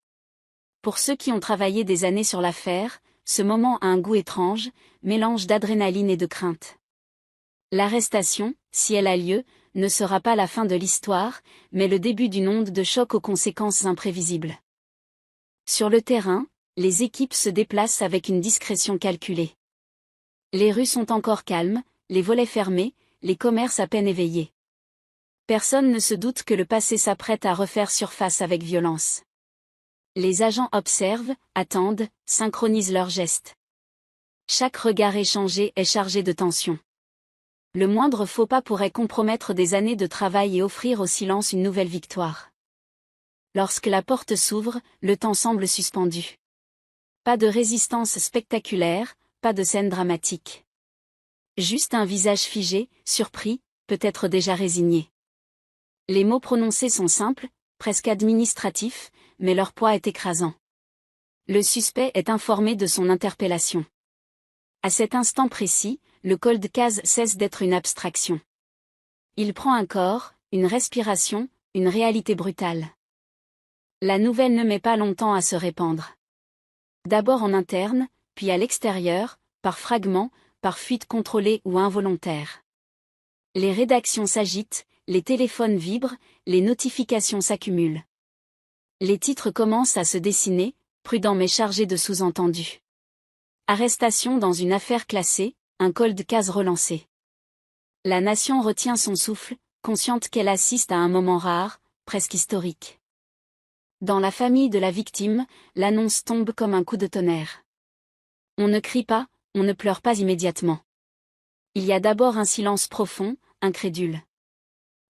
Pour ceux qui ont travaillé des années sur l'affaire, ce moment a un goût étrange, mélange d'adrénaline et de crainte. L'arrestation, si elle a lieu, ne sera pas la fin de l'histoire, mais le début d'une onde de choc aux conséquences imprévisibles. Sur le terrain, les équipes se déplacent avec une discrétion calculée. Les rues sont encore calmes, les volets fermés, les commerces à peine éveillés. Personne ne se doute que le passé s'apprête à refaire surface avec violence. Les agents observent, attendent, synchronisent leurs gestes. Chaque regard échangé est chargé de tension. Le moindre faux pas pourrait compromettre des années de travail et offrir au silence une nouvelle victoire. Lorsque la porte s'ouvre, le temps semble suspendu. Pas de résistance spectaculaire, pas de scène dramatique. Juste un visage figé, surpris, peut-être déjà résigné. Les mots prononcés sont simples, presque administratifs, mais leur poids est écrasant. Le suspect est informé de son interpellation. À cet instant précis, le cold case cesse d'être une abstraction. Il prend un corps, une respiration, une réalité brutale. La nouvelle ne met pas longtemps à se répandre. D'abord en interne, puis à l'extérieur, par fragments, par fuite contrôlée ou involontaire. Les rédactions s'agitent, les téléphones vibrent, les notifications s'accumulent. Les titres commencent à se dessiner, prudents mais chargés de sous-entendus. Arrestation dans une affaire classée, un cold case relancé. La nation retient son souffle, consciente qu'elle assiste à un moment rare, presque historique. Dans la famille de la victime, l'annonce tombe comme un coup de tonnerre. On ne crie pas, on ne pleure pas immédiatement. Il y a d'abord un silence profond, incrédule.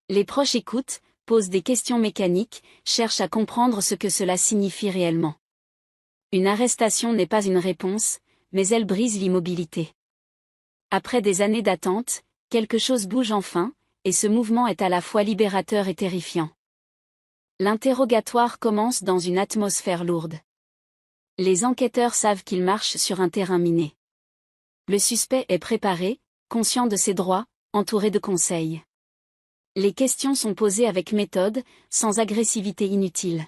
Les proches écoutent, posent des questions mécaniques, cherchent à comprendre ce que cela signifie réellement. Une arrestation n'est pas une réponse, mais elle brise l'immobilité. Après des années d'attente, quelque chose bouge enfin, et ce mouvement est à la fois libérateur et terrifiant. L'interrogatoire commence dans une atmosphère lourde. Les enquêteurs savent qu'ils marchent sur un terrain miné. Le suspect est préparé, conscient de ses droits, entouré de conseils. Les questions sont posées avec méthode, sans agressivité inutile.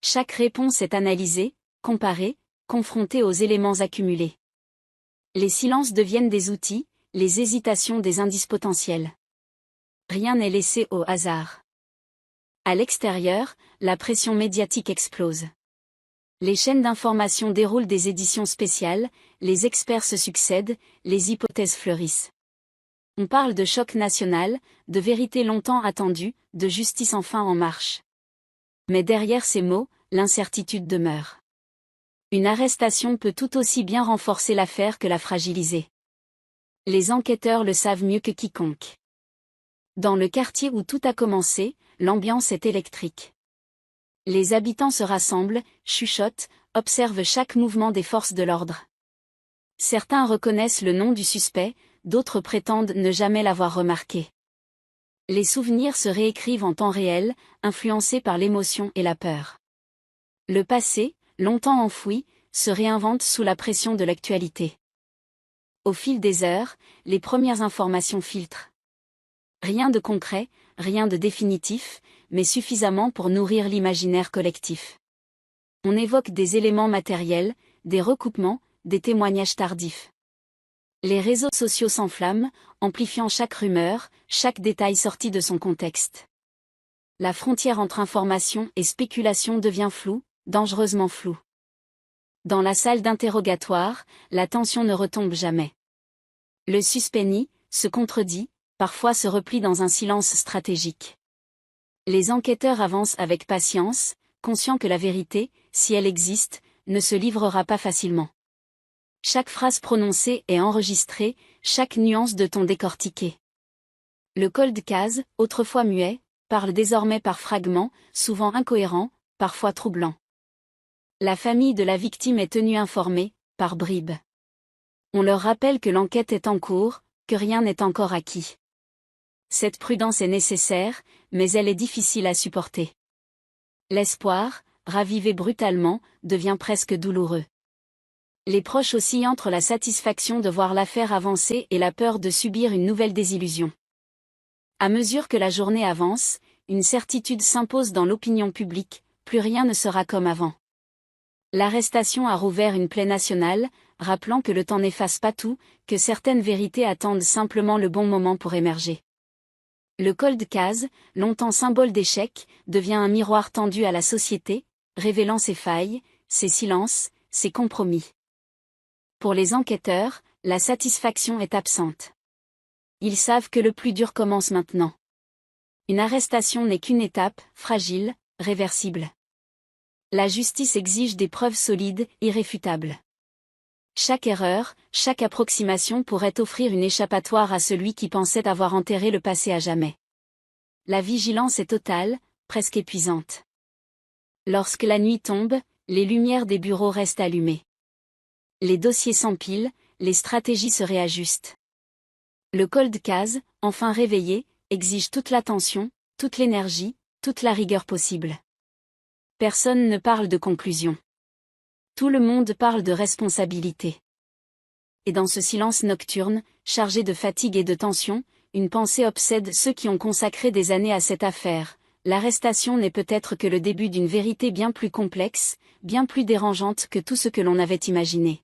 Chaque réponse est analysée, comparée, confrontés aux éléments accumulés. Les silences deviennent des outils, les hésitations des indices potentiels. Rien n'est laissé au hasard. À l'extérieur, la pression médiatique explose. Les chaînes d'information déroulent des éditions spéciales, les experts se succèdent, les hypothèses fleurissent. On parle de choc national, de vérité longtemps attendue, de justice enfin en marche. Mais derrière ces mots, l'incertitude demeure. Une arrestation peut tout aussi bien renforcer l'affaire que la fragiliser. Les enquêteurs le savent mieux que quiconque. Dans le quartier où tout a commencé, l'ambiance est électrique. Les habitants se rassemblent, chuchotent, observent chaque mouvement des forces de l'ordre. Certains reconnaissent le nom du suspect, d'autres prétendent ne jamais l'avoir remarqué. Les souvenirs se réécrivent en temps réel, influencés par l'émotion et la peur. Le passé, longtemps enfoui, se réinvente sous la pression de l'actualité. Au fil des heures, les premières informations filtrent. Rien de concret, rien de définitif, mais suffisamment pour nourrir l'imaginaire collectif. On évoque des éléments matériels, des recoupements, des témoignages tardifs. Les réseaux sociaux s'enflamment, amplifiant chaque rumeur, chaque détail sorti de son contexte. La frontière entre information et spéculation devient floue, dangereusement floue. Dans la salle d'interrogatoire, la tension ne retombe jamais. Le suspect nie, se contredit, parfois se replie dans un silence stratégique. Les enquêteurs avancent avec patience, conscients que la vérité, si elle existe, ne se livrera pas facilement. Chaque phrase prononcée est enregistrée, chaque nuance de ton décortiquée. Le cold case, autrefois muet, parle désormais par fragments, souvent incohérents, parfois troublants. La famille de la victime est tenue informée, par bribes. On leur rappelle que l'enquête est en cours, que rien n'est encore acquis. Cette prudence est nécessaire, mais elle est difficile à supporter. L'espoir, ravivé brutalement, devient presque douloureux. Les proches oscillent entre la satisfaction de voir l'affaire avancer et la peur de subir une nouvelle désillusion. À mesure que la journée avance, une certitude s'impose dans l'opinion publique, plus rien ne sera comme avant. L'arrestation a rouvert une plaie nationale, rappelant que le temps n'efface pas tout, que certaines vérités attendent simplement le bon moment pour émerger. Le cold case, longtemps symbole d'échec, devient un miroir tendu à la société, révélant ses failles, ses silences, ses compromis. Pour les enquêteurs, la satisfaction est absente. Ils savent que le plus dur commence maintenant. Une arrestation n'est qu'une étape, fragile, réversible. La justice exige des preuves solides, irréfutables. Chaque erreur, chaque approximation pourrait offrir une échappatoire à celui qui pensait avoir enterré le passé à jamais. La vigilance est totale, presque épuisante. Lorsque la nuit tombe, les lumières des bureaux restent allumées. Les dossiers s'empilent, les stratégies se réajustent. Le cold case, enfin réveillé, exige toute l'attention, toute l'énergie, toute la rigueur possible. Personne ne parle de conclusion. Tout le monde parle de responsabilité. Et dans ce silence nocturne, chargé de fatigue et de tension, une pensée obsède ceux qui ont consacré des années à cette affaire. L'arrestation n'est peut-être que le début d'une vérité bien plus complexe, bien plus dérangeante que tout ce que l'on avait imaginé.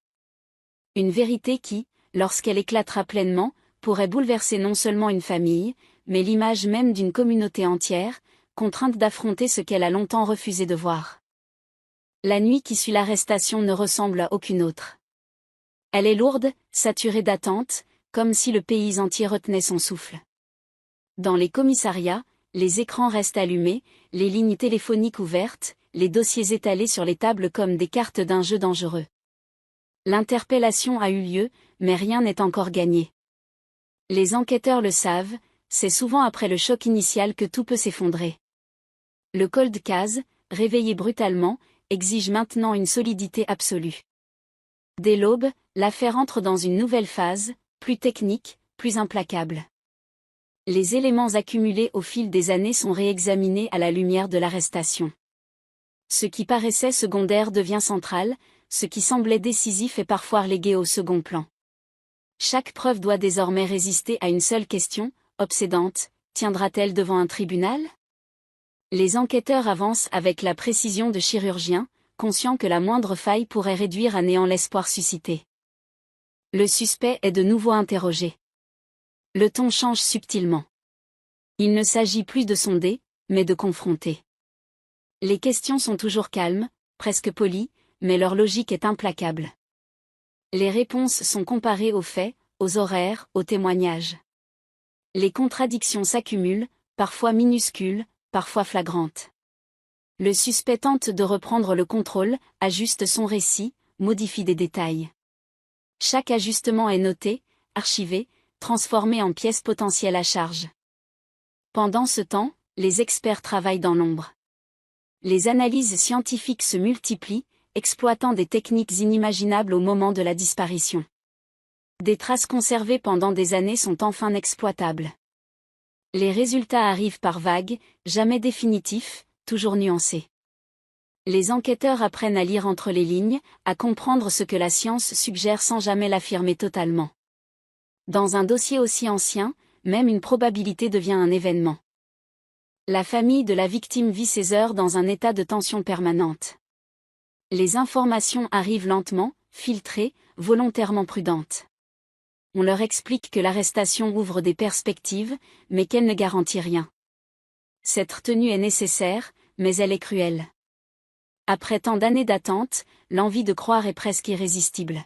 Une vérité qui, lorsqu'elle éclatera pleinement, pourrait bouleverser non seulement une famille, mais l'image même d'une communauté entière, contrainte d'affronter ce qu'elle a longtemps refusé de voir. La nuit qui suit l'arrestation ne ressemble à aucune autre. Elle est lourde, saturée d'attente, comme si le pays entier retenait son souffle. Dans les commissariats, les écrans restent allumés, les lignes téléphoniques ouvertes, les dossiers étalés sur les tables comme des cartes d'un jeu dangereux. L'interpellation a eu lieu, mais rien n'est encore gagné. Les enquêteurs le savent, c'est souvent après le choc initial que tout peut s'effondrer. Le cold case, réveillé brutalement, exige maintenant une solidité absolue. Dès l'aube, l'affaire entre dans une nouvelle phase, plus technique, plus implacable. Les éléments accumulés au fil des années sont réexaminés à la lumière de l'arrestation. Ce qui paraissait secondaire devient central, ce qui semblait décisif est parfois relégué au second plan. Chaque preuve doit désormais résister à une seule question, obsédante, tiendra-t-elle devant un tribunal ? Les enquêteurs avancent avec la précision de chirurgiens, conscient que la moindre faille pourrait réduire à néant l'espoir suscité. Le suspect est de nouveau interrogé. Le ton change subtilement. Il ne s'agit plus de sonder, mais de confronter. Les questions sont toujours calmes, presque polies, mais leur logique est implacable. Les réponses sont comparées aux faits, aux horaires, aux témoignages. Les contradictions s'accumulent, parfois minuscules, parfois flagrantes. Le suspect tente de reprendre le contrôle, ajuste son récit, modifie des détails. Chaque ajustement est noté, archivé, transformé en pièces potentielles à charge. Pendant ce temps, les experts travaillent dans l'ombre. Les analyses scientifiques se multiplient, exploitant des techniques inimaginables au moment de la disparition. Des traces conservées pendant des années sont enfin exploitables. Les résultats arrivent par vagues, jamais définitifs, toujours nuancés. Les enquêteurs apprennent à lire entre les lignes, à comprendre ce que la science suggère sans jamais l'affirmer totalement. Dans un dossier aussi ancien, même une probabilité devient un événement. La famille de la victime vit ces heures dans un état de tension permanente. Les informations arrivent lentement, filtrées, volontairement prudentes. On leur explique que l'arrestation ouvre des perspectives, mais qu'elle ne garantit rien. Cette retenue est nécessaire, mais elle est cruelle. Après tant d'années d'attente, l'envie de croire est presque irrésistible.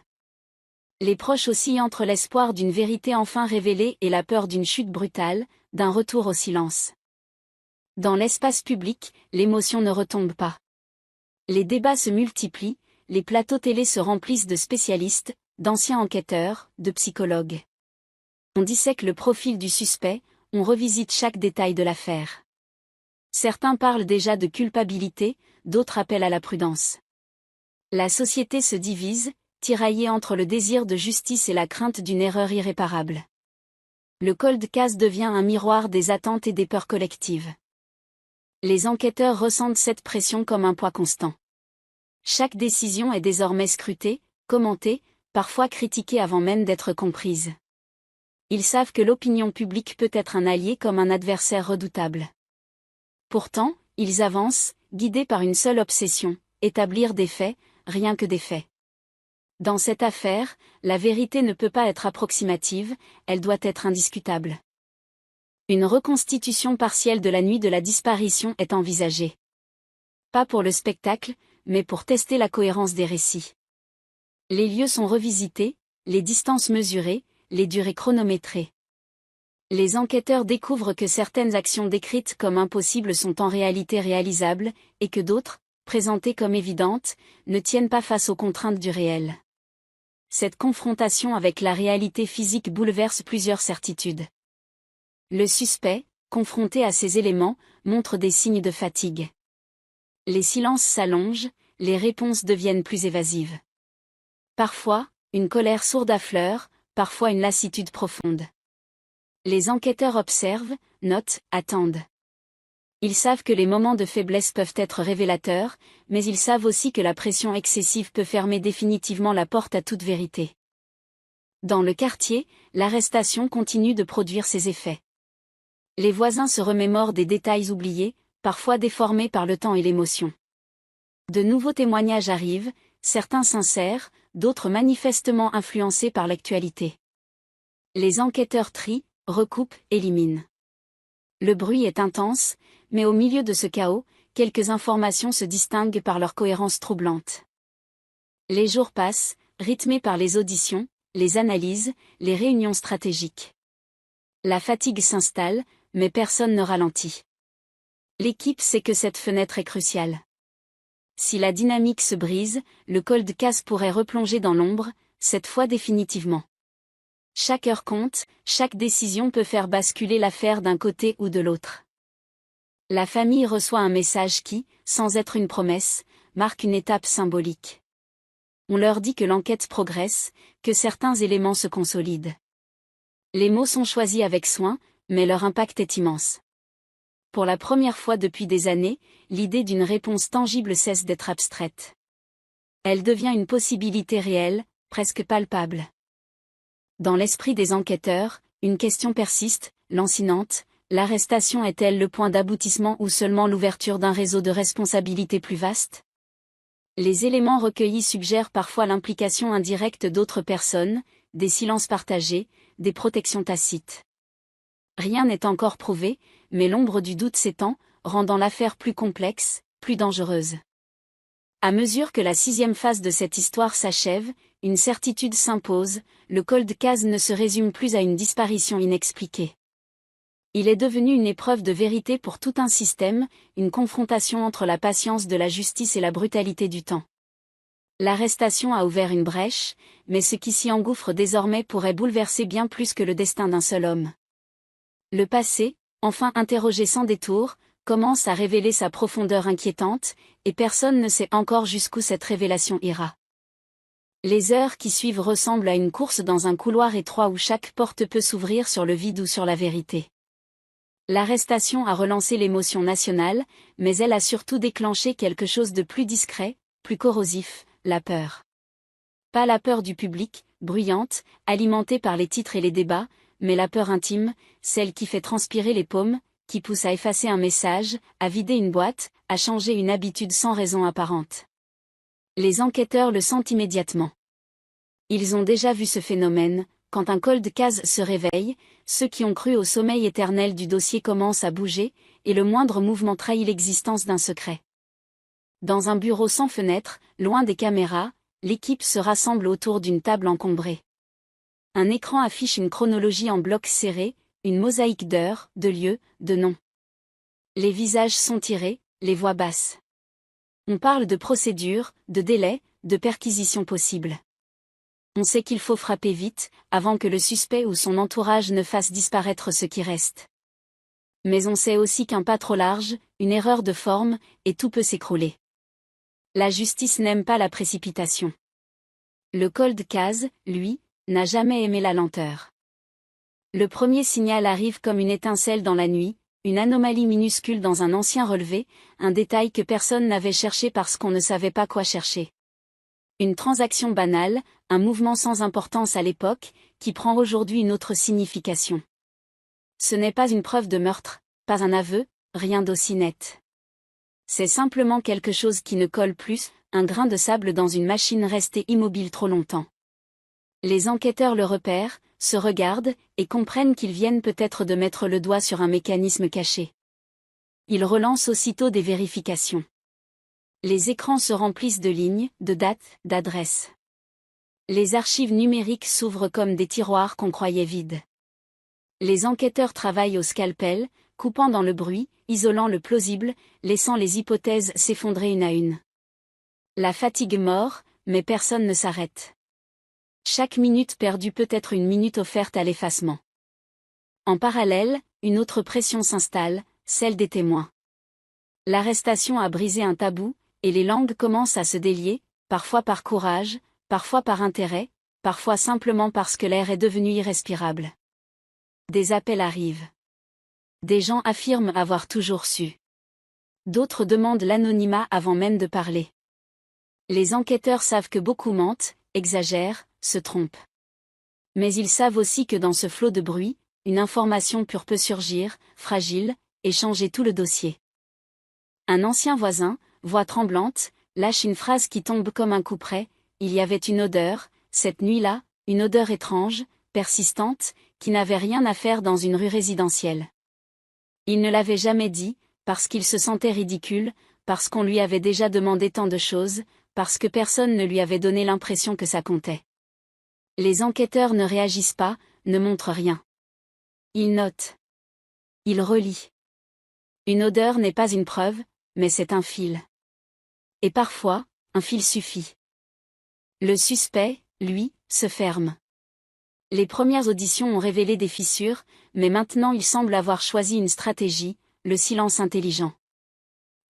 Les proches oscillent entre l'espoir d'une vérité enfin révélée et la peur d'une chute brutale, d'un retour au silence. Dans l'espace public, l'émotion ne retombe pas. Les débats se multiplient, les plateaux télé se remplissent de spécialistes, d'anciens enquêteurs, de psychologues. On dissèque le profil du suspect, on revisite chaque détail de l'affaire. Certains parlent déjà de culpabilité, d'autres appellent à la prudence. La société se divise, tiraillée entre le désir de justice et la crainte d'une erreur irréparable. Le cold case devient un miroir des attentes et des peurs collectives. Les enquêteurs ressentent cette pression comme un poids constant. Chaque décision est désormais scrutée, commentée, parfois critiquée avant même d'être comprise. Ils savent que l'opinion publique peut être un allié comme un adversaire redoutable. Pourtant, ils avancent, guidés par une seule obsession, établir des faits, rien que des faits. Dans cette affaire, la vérité ne peut pas être approximative, elle doit être indiscutable. Une reconstitution partielle de la nuit de la disparition est envisagée. Pas pour le spectacle, mais pour tester la cohérence des récits. Les lieux sont revisités, les distances mesurées, les durées chronométrées. Les enquêteurs découvrent que certaines actions décrites comme impossibles sont en réalité réalisables, et que d'autres, présentées comme évidentes, ne tiennent pas face aux contraintes du réel. Cette confrontation avec la réalité physique bouleverse plusieurs certitudes. Le suspect, confronté à ces éléments, montre des signes de fatigue. Les silences s'allongent, les réponses deviennent plus évasives. Parfois, une colère sourde affleure, parfois une lassitude profonde. Les enquêteurs observent, notent, attendent. Ils savent que les moments de faiblesse peuvent être révélateurs, mais ils savent aussi que la pression excessive peut fermer définitivement la porte à toute vérité. Dans le quartier, l'arrestation continue de produire ses effets. Les voisins se remémorent des détails oubliés, parfois déformés par le temps et l'émotion. De nouveaux témoignages arrivent, certains sincères, d'autres manifestement influencés par l'actualité. Les enquêteurs trient, recoupent, éliminent. Le bruit est intense, mais au milieu de ce chaos, quelques informations se distinguent par leur cohérence troublante. Les jours passent, rythmés par les auditions, les analyses, les réunions stratégiques. La fatigue s'installe, mais personne ne ralentit. L'équipe sait que cette fenêtre est cruciale. Si la dynamique se brise, le cold case pourrait replonger dans l'ombre, cette fois définitivement. Chaque heure compte, chaque décision peut faire basculer l'affaire d'un côté ou de l'autre. La famille reçoit un message qui, sans être une promesse, marque une étape symbolique. On leur dit que l'enquête progresse, que certains éléments se consolident. Les mots sont choisis avec soin, mais leur impact est immense. Pour la première fois depuis des années, l'idée d'une réponse tangible cesse d'être abstraite. Elle devient une possibilité réelle, presque palpable. Dans l'esprit des enquêteurs, une question persiste, lancinante: l'arrestation est-elle le point d'aboutissement ou seulement l'ouverture d'un réseau de responsabilités plus vaste ? Les éléments recueillis suggèrent parfois l'implication indirecte d'autres personnes, des silences partagés, des protections tacites. Rien n'est encore prouvé, mais l'ombre du doute s'étend, rendant l'affaire plus complexe, plus dangereuse. À mesure que la 6e phase de cette histoire s'achève, une certitude s'impose, le cold case ne se résume plus à une disparition inexpliquée. Il est devenu une épreuve de vérité pour tout un système, une confrontation entre la patience de la justice et la brutalité du temps. L'arrestation a ouvert une brèche, mais ce qui s'y engouffre désormais pourrait bouleverser bien plus que le destin d'un seul homme. Le passé, enfin interrogé sans détour, commence à révéler sa profondeur inquiétante, et personne ne sait encore jusqu'où cette révélation ira. Les heures qui suivent ressemblent à une course dans un couloir étroit où chaque porte peut s'ouvrir sur le vide ou sur la vérité. L'arrestation a relancé l'émotion nationale, mais elle a surtout déclenché quelque chose de plus discret, plus corrosif, la peur. Pas la peur du public, bruyante, alimentée par les titres et les débats, mais la peur intime, celle qui fait transpirer les paumes, qui pousse à effacer un message, à vider une boîte, à changer une habitude sans raison apparente. Les enquêteurs le sentent immédiatement. Ils ont déjà vu ce phénomène. Quand un cold case se réveille, ceux qui ont cru au sommeil éternel du dossier commencent à bouger, et le moindre mouvement trahit l'existence d'un secret. Dans un bureau sans fenêtre, loin des caméras, l'équipe se rassemble autour d'une table encombrée. Un écran affiche une chronologie en blocs serrés, une mosaïque d'heures, de lieux, de noms. Les visages sont tirés, les voix basses. On parle de procédures, de délais, de perquisitions possibles. On sait qu'il faut frapper vite, avant que le suspect ou son entourage ne fasse disparaître ce qui reste. Mais on sait aussi qu'un pas trop large, une erreur de forme, et tout peut s'écrouler. La justice n'aime pas la précipitation. Le cold case, lui, n'a jamais aimé la lenteur. Le premier signal arrive comme une étincelle dans la nuit, une anomalie minuscule dans un ancien relevé, un détail que personne n'avait cherché parce qu'on ne savait pas quoi chercher. Une transaction banale, un mouvement sans importance à l'époque, qui prend aujourd'hui une autre signification. Ce n'est pas une preuve de meurtre, pas un aveu, rien d'aussi net. C'est simplement quelque chose qui ne colle plus, un grain de sable dans une machine restée immobile trop longtemps. Les enquêteurs le repèrent, se regardent, et comprennent qu'ils viennent peut-être de mettre le doigt sur un mécanisme caché. Ils relancent aussitôt des vérifications. Les écrans se remplissent de lignes, de dates, d'adresses. Les archives numériques s'ouvrent comme des tiroirs qu'on croyait vides. Les enquêteurs travaillent au scalpel, coupant dans le bruit, isolant le plausible, laissant les hypothèses s'effondrer une à une. La fatigue mord, mais personne ne s'arrête. Chaque minute perdue peut être une minute offerte à l'effacement. En parallèle, une autre pression s'installe, celle des témoins. L'arrestation a brisé un tabou, et les langues commencent à se délier, parfois par courage, parfois par intérêt, parfois simplement parce que l'air est devenu irrespirable. Des appels arrivent. Des gens affirment avoir toujours su. D'autres demandent l'anonymat avant même de parler. Les enquêteurs savent que beaucoup mentent, exagèrent, se trompent. Mais ils savent aussi que dans ce flot de bruit, une information pure peut surgir, fragile, et changer tout le dossier. Un ancien voisin, voix tremblante, lâche une phrase qui tombe comme un coup près. Il y avait une odeur, cette nuit-là, une odeur étrange, persistante, qui n'avait rien à faire dans une rue résidentielle. Il ne l'avait jamais dit, parce qu'il se sentait ridicule, parce qu'on lui avait déjà demandé tant de choses, parce que personne ne lui avait donné l'impression que ça comptait. Les enquêteurs ne réagissent pas, ne montrent rien. Ils notent. Ils relient. Une odeur n'est pas une preuve, mais c'est un fil. Et parfois, un fil suffit. Le suspect, lui, se ferme. Les premières auditions ont révélé des fissures, mais maintenant il semble avoir choisi une stratégie, le silence intelligent.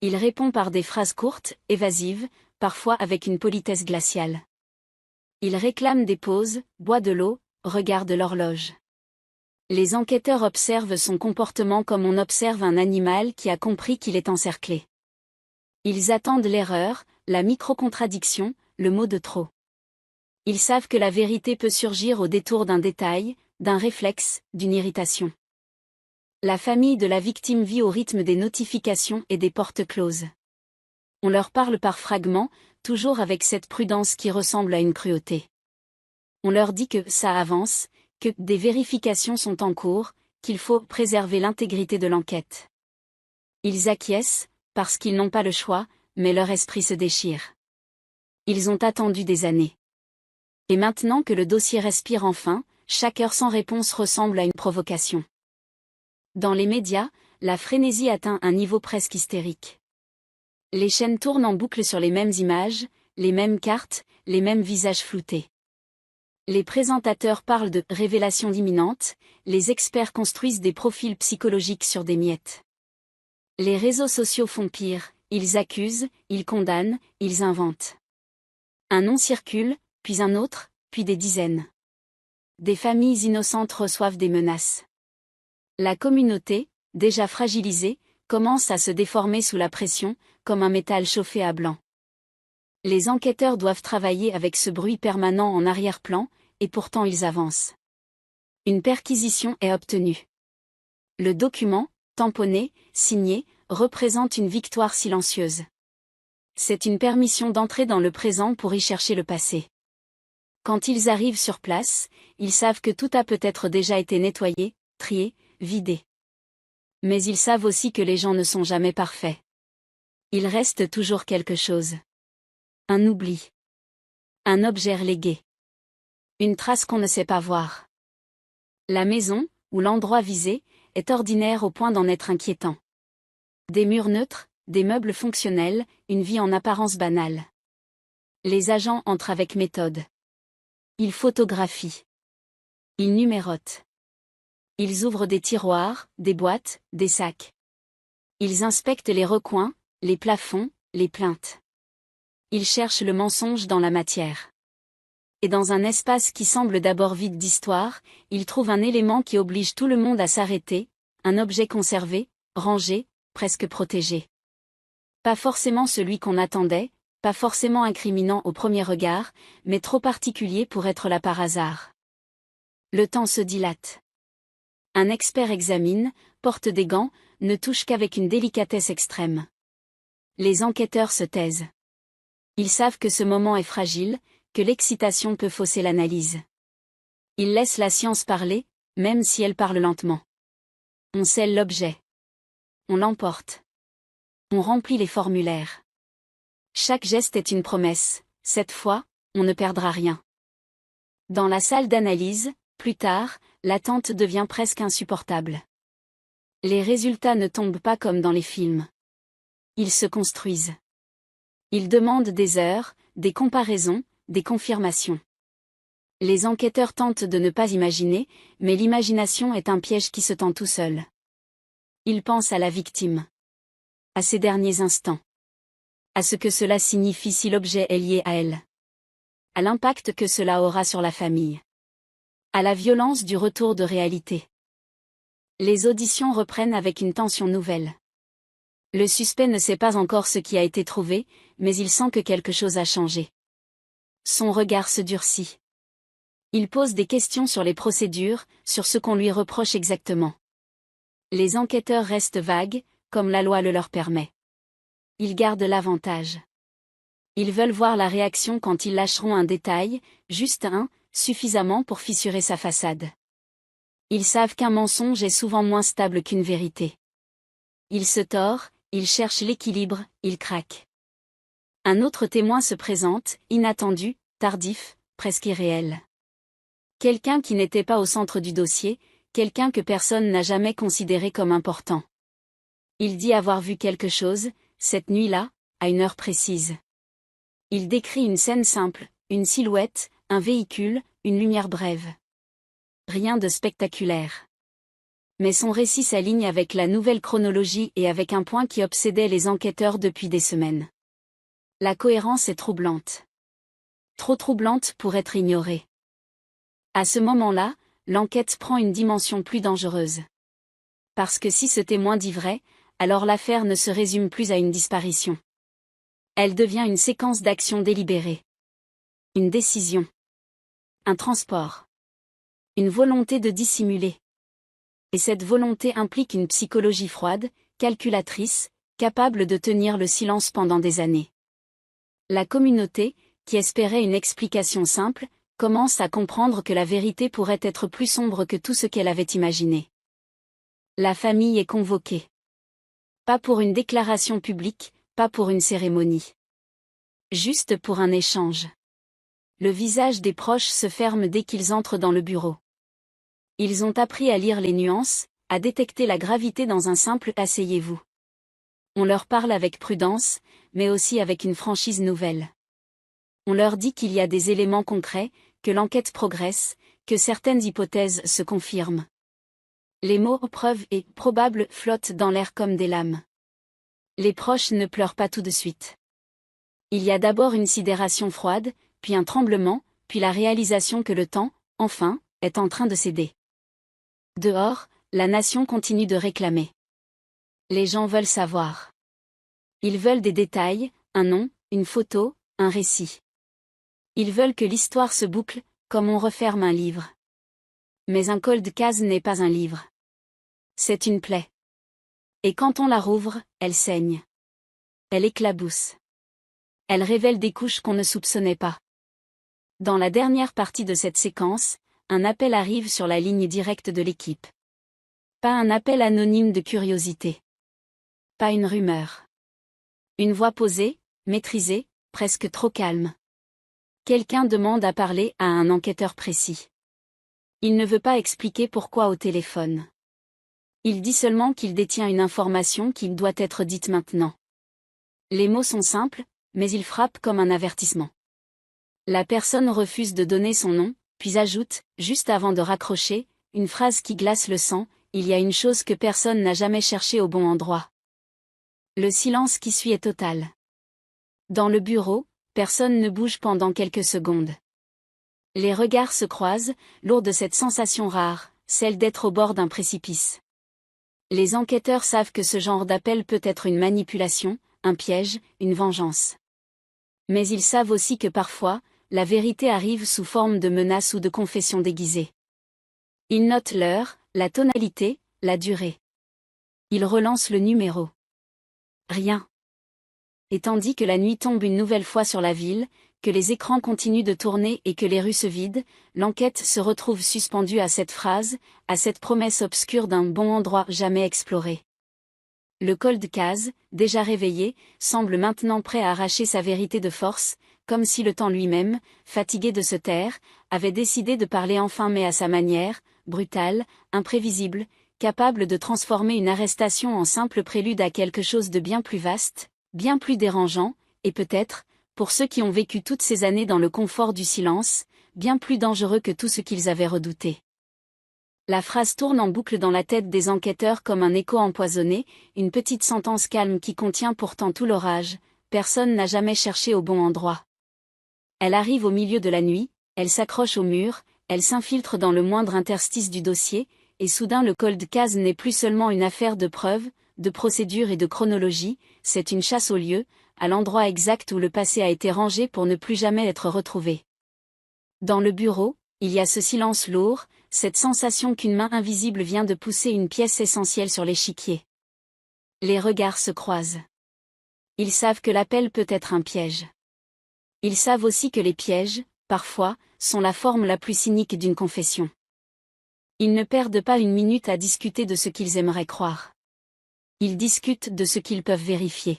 Il répond par des phrases courtes, évasives, parfois avec une politesse glaciale. Il réclame des pauses, boit de l'eau, regarde l'horloge. Les enquêteurs observent son comportement comme on observe un animal qui a compris qu'il est encerclé. Ils attendent l'erreur, la micro-contradiction, le mot de trop. Ils savent que la vérité peut surgir au détour d'un détail, d'un réflexe, d'une irritation. La famille de la victime vit au rythme des notifications et des portes closes. On leur parle par fragments, toujours avec cette prudence qui ressemble à une cruauté. On leur dit que ça avance, que des vérifications sont en cours, qu'il faut préserver l'intégrité de l'enquête. Ils acquiescent, parce qu'ils n'ont pas le choix, mais leur esprit se déchire. Ils ont attendu des années. Et maintenant que le dossier respire enfin, chaque heure sans réponse ressemble à une provocation. Dans les médias, la frénésie atteint un niveau presque hystérique. Les chaînes tournent en boucle sur les mêmes images, les mêmes cartes, les mêmes visages floutés. Les présentateurs parlent de « révélations imminentes », les experts construisent des profils psychologiques sur des miettes. Les réseaux sociaux font pire, ils accusent, ils condamnent, ils inventent. Un nom circule, puis un autre, puis des dizaines. Des familles innocentes reçoivent des menaces. La communauté, déjà fragilisée, commence à se déformer sous la pression, comme un métal chauffé à blanc. Les enquêteurs doivent travailler avec ce bruit permanent en arrière-plan, et pourtant ils avancent. Une perquisition est obtenue. Le document, tamponné, signé, représente une victoire silencieuse. C'est une permission d'entrer dans le présent pour y chercher le passé. Quand ils arrivent sur place, ils savent que tout a peut-être déjà été nettoyé, trié, vidé. Mais ils savent aussi que les gens ne sont jamais parfaits. Il reste toujours quelque chose. Un oubli. Un objet relégué. Une trace qu'on ne sait pas voir. La maison, ou l'endroit visé, est ordinaire au point d'en être inquiétant. Des murs neutres, des meubles fonctionnels, une vie en apparence banale. Les agents entrent avec méthode. Ils photographient. Ils numérotent. Ils ouvrent des tiroirs, des boîtes, des sacs. Ils inspectent les recoins, les plafonds, les plaintes. Ils cherchent le mensonge dans la matière. Et dans un espace qui semble d'abord vide d'histoire, ils trouvent un élément qui oblige tout le monde à s'arrêter, un objet conservé, rangé, presque protégé. Pas forcément celui qu'on attendait, pas forcément incriminant au premier regard, mais trop particulier pour être là par hasard. Le temps se dilate. Un expert examine, porte des gants, ne touche qu'avec une délicatesse extrême. Les enquêteurs se taisent. Ils savent que ce moment est fragile, que l'excitation peut fausser l'analyse. Ils laissent la science parler, même si elle parle lentement. On scelle l'objet. On l'emporte. On remplit les formulaires. Chaque geste est une promesse, cette fois, on ne perdra rien. Dans la salle d'analyse, plus tard, l'attente devient presque insupportable. Les résultats ne tombent pas comme dans les films. Ils se construisent. Ils demandent des heures, des comparaisons, des confirmations. Les enquêteurs tentent de ne pas imaginer, mais l'imagination est un piège qui se tend tout seul. Ils pensent à la victime. À ses derniers instants. À ce que cela signifie si l'objet est lié à elle. À l'impact que cela aura sur la famille. À la violence du retour de réalité. Les auditions reprennent avec une tension nouvelle. Le suspect ne sait pas encore ce qui a été trouvé, mais il sent que quelque chose a changé. Son regard se durcit. Il pose des questions sur les procédures, sur ce qu'on lui reproche exactement. Les enquêteurs restent vagues, comme la loi le leur permet. Ils gardent l'avantage. Ils veulent voir la réaction quand ils lâcheront un détail, juste un, suffisamment pour fissurer sa façade. Ils savent qu'un mensonge est souvent moins stable qu'une vérité. Ils se tordent, ils cherchent l'équilibre, ils craquent. Un autre témoin se présente, inattendu, tardif, presque irréel. Quelqu'un qui n'était pas au centre du dossier, quelqu'un que personne n'a jamais considéré comme important. Il dit avoir vu quelque chose, cette nuit-là, à une heure précise. Il décrit une scène simple, une silhouette, un véhicule, une lumière brève. Rien de spectaculaire. Mais son récit s'aligne avec la nouvelle chronologie et avec un point qui obsédait les enquêteurs depuis des semaines. La cohérence est troublante. Trop troublante pour être ignorée. À ce moment-là, l'enquête prend une dimension plus dangereuse. Parce que si ce témoin dit vrai, alors l'affaire ne se résume plus à une disparition. Elle devient une séquence d'actions délibérées. Une décision. Un transport. Une volonté de dissimuler. Et cette volonté implique une psychologie froide, calculatrice, capable de tenir le silence pendant des années. La communauté, qui espérait une explication simple, commence à comprendre que la vérité pourrait être plus sombre que tout ce qu'elle avait imaginé. La famille est convoquée. Pas pour une déclaration publique, pas pour une cérémonie. Juste pour un échange. Le visage des proches se ferme dès qu'ils entrent dans le bureau. Ils ont appris à lire les nuances, à détecter la gravité dans un simple « asseyez-vous ». On leur parle avec prudence, mais aussi avec une franchise nouvelle. On leur dit qu'il y a des éléments concrets, que l'enquête progresse, que certaines hypothèses se confirment. Les mots « preuve » et « probable » flottent dans l'air comme des lames. Les proches ne pleurent pas tout de suite. Il y a d'abord une sidération froide, puis un tremblement, puis la réalisation que le temps, enfin, est en train de céder. Dehors, la nation continue de réclamer. Les gens veulent savoir. Ils veulent des détails, un nom, une photo, un récit. Ils veulent que l'histoire se boucle, comme on referme un livre. Mais un cold case n'est pas un livre. C'est une plaie. Et quand on la rouvre, elle saigne. Elle éclabousse. Elle révèle des couches qu'on ne soupçonnait pas. Dans la dernière partie de cette séquence, un appel arrive sur la ligne directe de l'équipe. Pas un appel anonyme de curiosité. Pas une rumeur. Une voix posée, maîtrisée, presque trop calme. Quelqu'un demande à parler à un enquêteur précis. Il ne veut pas expliquer pourquoi au téléphone. Il dit seulement qu'il détient une information qui doit être dite maintenant. Les mots sont simples, mais ils frappent comme un avertissement. La personne refuse de donner son nom, puis ajoute, juste avant de raccrocher, une phrase qui glace le sang, il y a une chose que personne n'a jamais cherchée au bon endroit. Le silence qui suit est total. Dans le bureau, personne ne bouge pendant quelques secondes. Les regards se croisent, lourds de cette sensation rare, celle d'être au bord d'un précipice. Les enquêteurs savent que ce genre d'appel peut être une manipulation, un piège, une vengeance. Mais ils savent aussi que parfois, la vérité arrive sous forme de menaces ou de confessions déguisées. Ils notent l'heure, la tonalité, la durée. Ils relancent le numéro. Rien. Et tandis que la nuit tombe une nouvelle fois sur la ville, que les écrans continuent de tourner et que les rues se vident, l'enquête se retrouve suspendue à cette phrase, à cette promesse obscure d'un bon endroit jamais exploré. Le cold case, déjà réveillé, semble maintenant prêt à arracher sa vérité de force, comme si le temps lui-même, fatigué de se taire, avait décidé de parler enfin mais à sa manière, brutale, imprévisible, capable de transformer une arrestation en simple prélude à quelque chose de bien plus vaste, bien plus dérangeant, et peut-être, pour ceux qui ont vécu toutes ces années dans le confort du silence, bien plus dangereux que tout ce qu'ils avaient redouté. La phrase tourne en boucle dans la tête des enquêteurs comme un écho empoisonné, une petite sentence calme qui contient pourtant tout l'orage, personne n'a jamais cherché au bon endroit. Elle arrive au milieu de la nuit, elle s'accroche au mur, elle s'infiltre dans le moindre interstice du dossier, et soudain le cold case n'est plus seulement une affaire de preuves, de procédure et de chronologie, c'est une chasse au lieu, à l'endroit exact où le passé a été rangé pour ne plus jamais être retrouvé. Dans le bureau, il y a ce silence lourd, cette sensation qu'une main invisible vient de pousser une pièce essentielle sur l'échiquier. Les regards se croisent. Ils savent que l'appel peut être un piège. Ils savent aussi que les pièges, parfois, sont la forme la plus cynique d'une confession. Ils ne perdent pas une minute à discuter de ce qu'ils aimeraient croire. Ils discutent de ce qu'ils peuvent vérifier.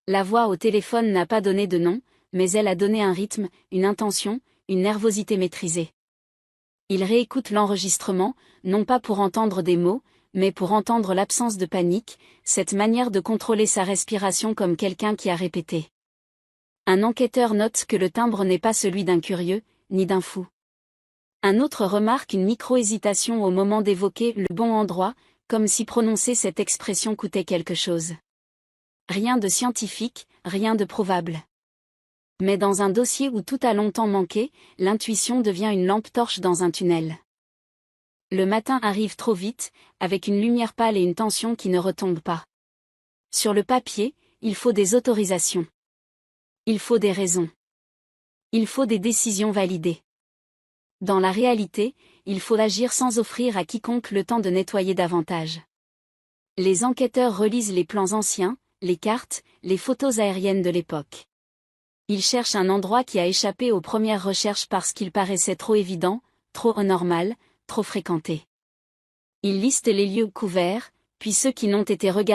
La voix au téléphone n'a pas donné de nom, mais elle a donné un rythme, une intention, une nervosité maîtrisée. Ils réécoutent l'enregistrement, non pas pour entendre des mots, mais pour entendre l'absence de panique, cette manière de contrôler sa respiration comme quelqu'un qui a répété. Un enquêteur note que le timbre n'est pas celui d'un curieux, ni d'un fou. Un autre remarque une micro-hésitation au moment d'évoquer le bon endroit, comme si prononcer cette expression coûtait quelque chose. Rien de scientifique, rien de probable. Mais dans un dossier où tout a longtemps manqué, l'intuition devient une lampe torche dans un tunnel. Le matin arrive trop vite, avec une lumière pâle et une tension qui ne retombe pas. Sur le papier, il faut des autorisations. Il faut des raisons. Il faut des décisions validées. Dans la réalité, il faut agir sans offrir à quiconque le temps de nettoyer davantage. Les enquêteurs relisent les plans anciens, les cartes, les photos aériennes de l'époque. Il cherche un endroit qui a échappé aux premières recherches parce qu'il paraissait trop évident, trop anormal, trop fréquenté. Il liste les lieux couverts, puis ceux qui n'ont été regardés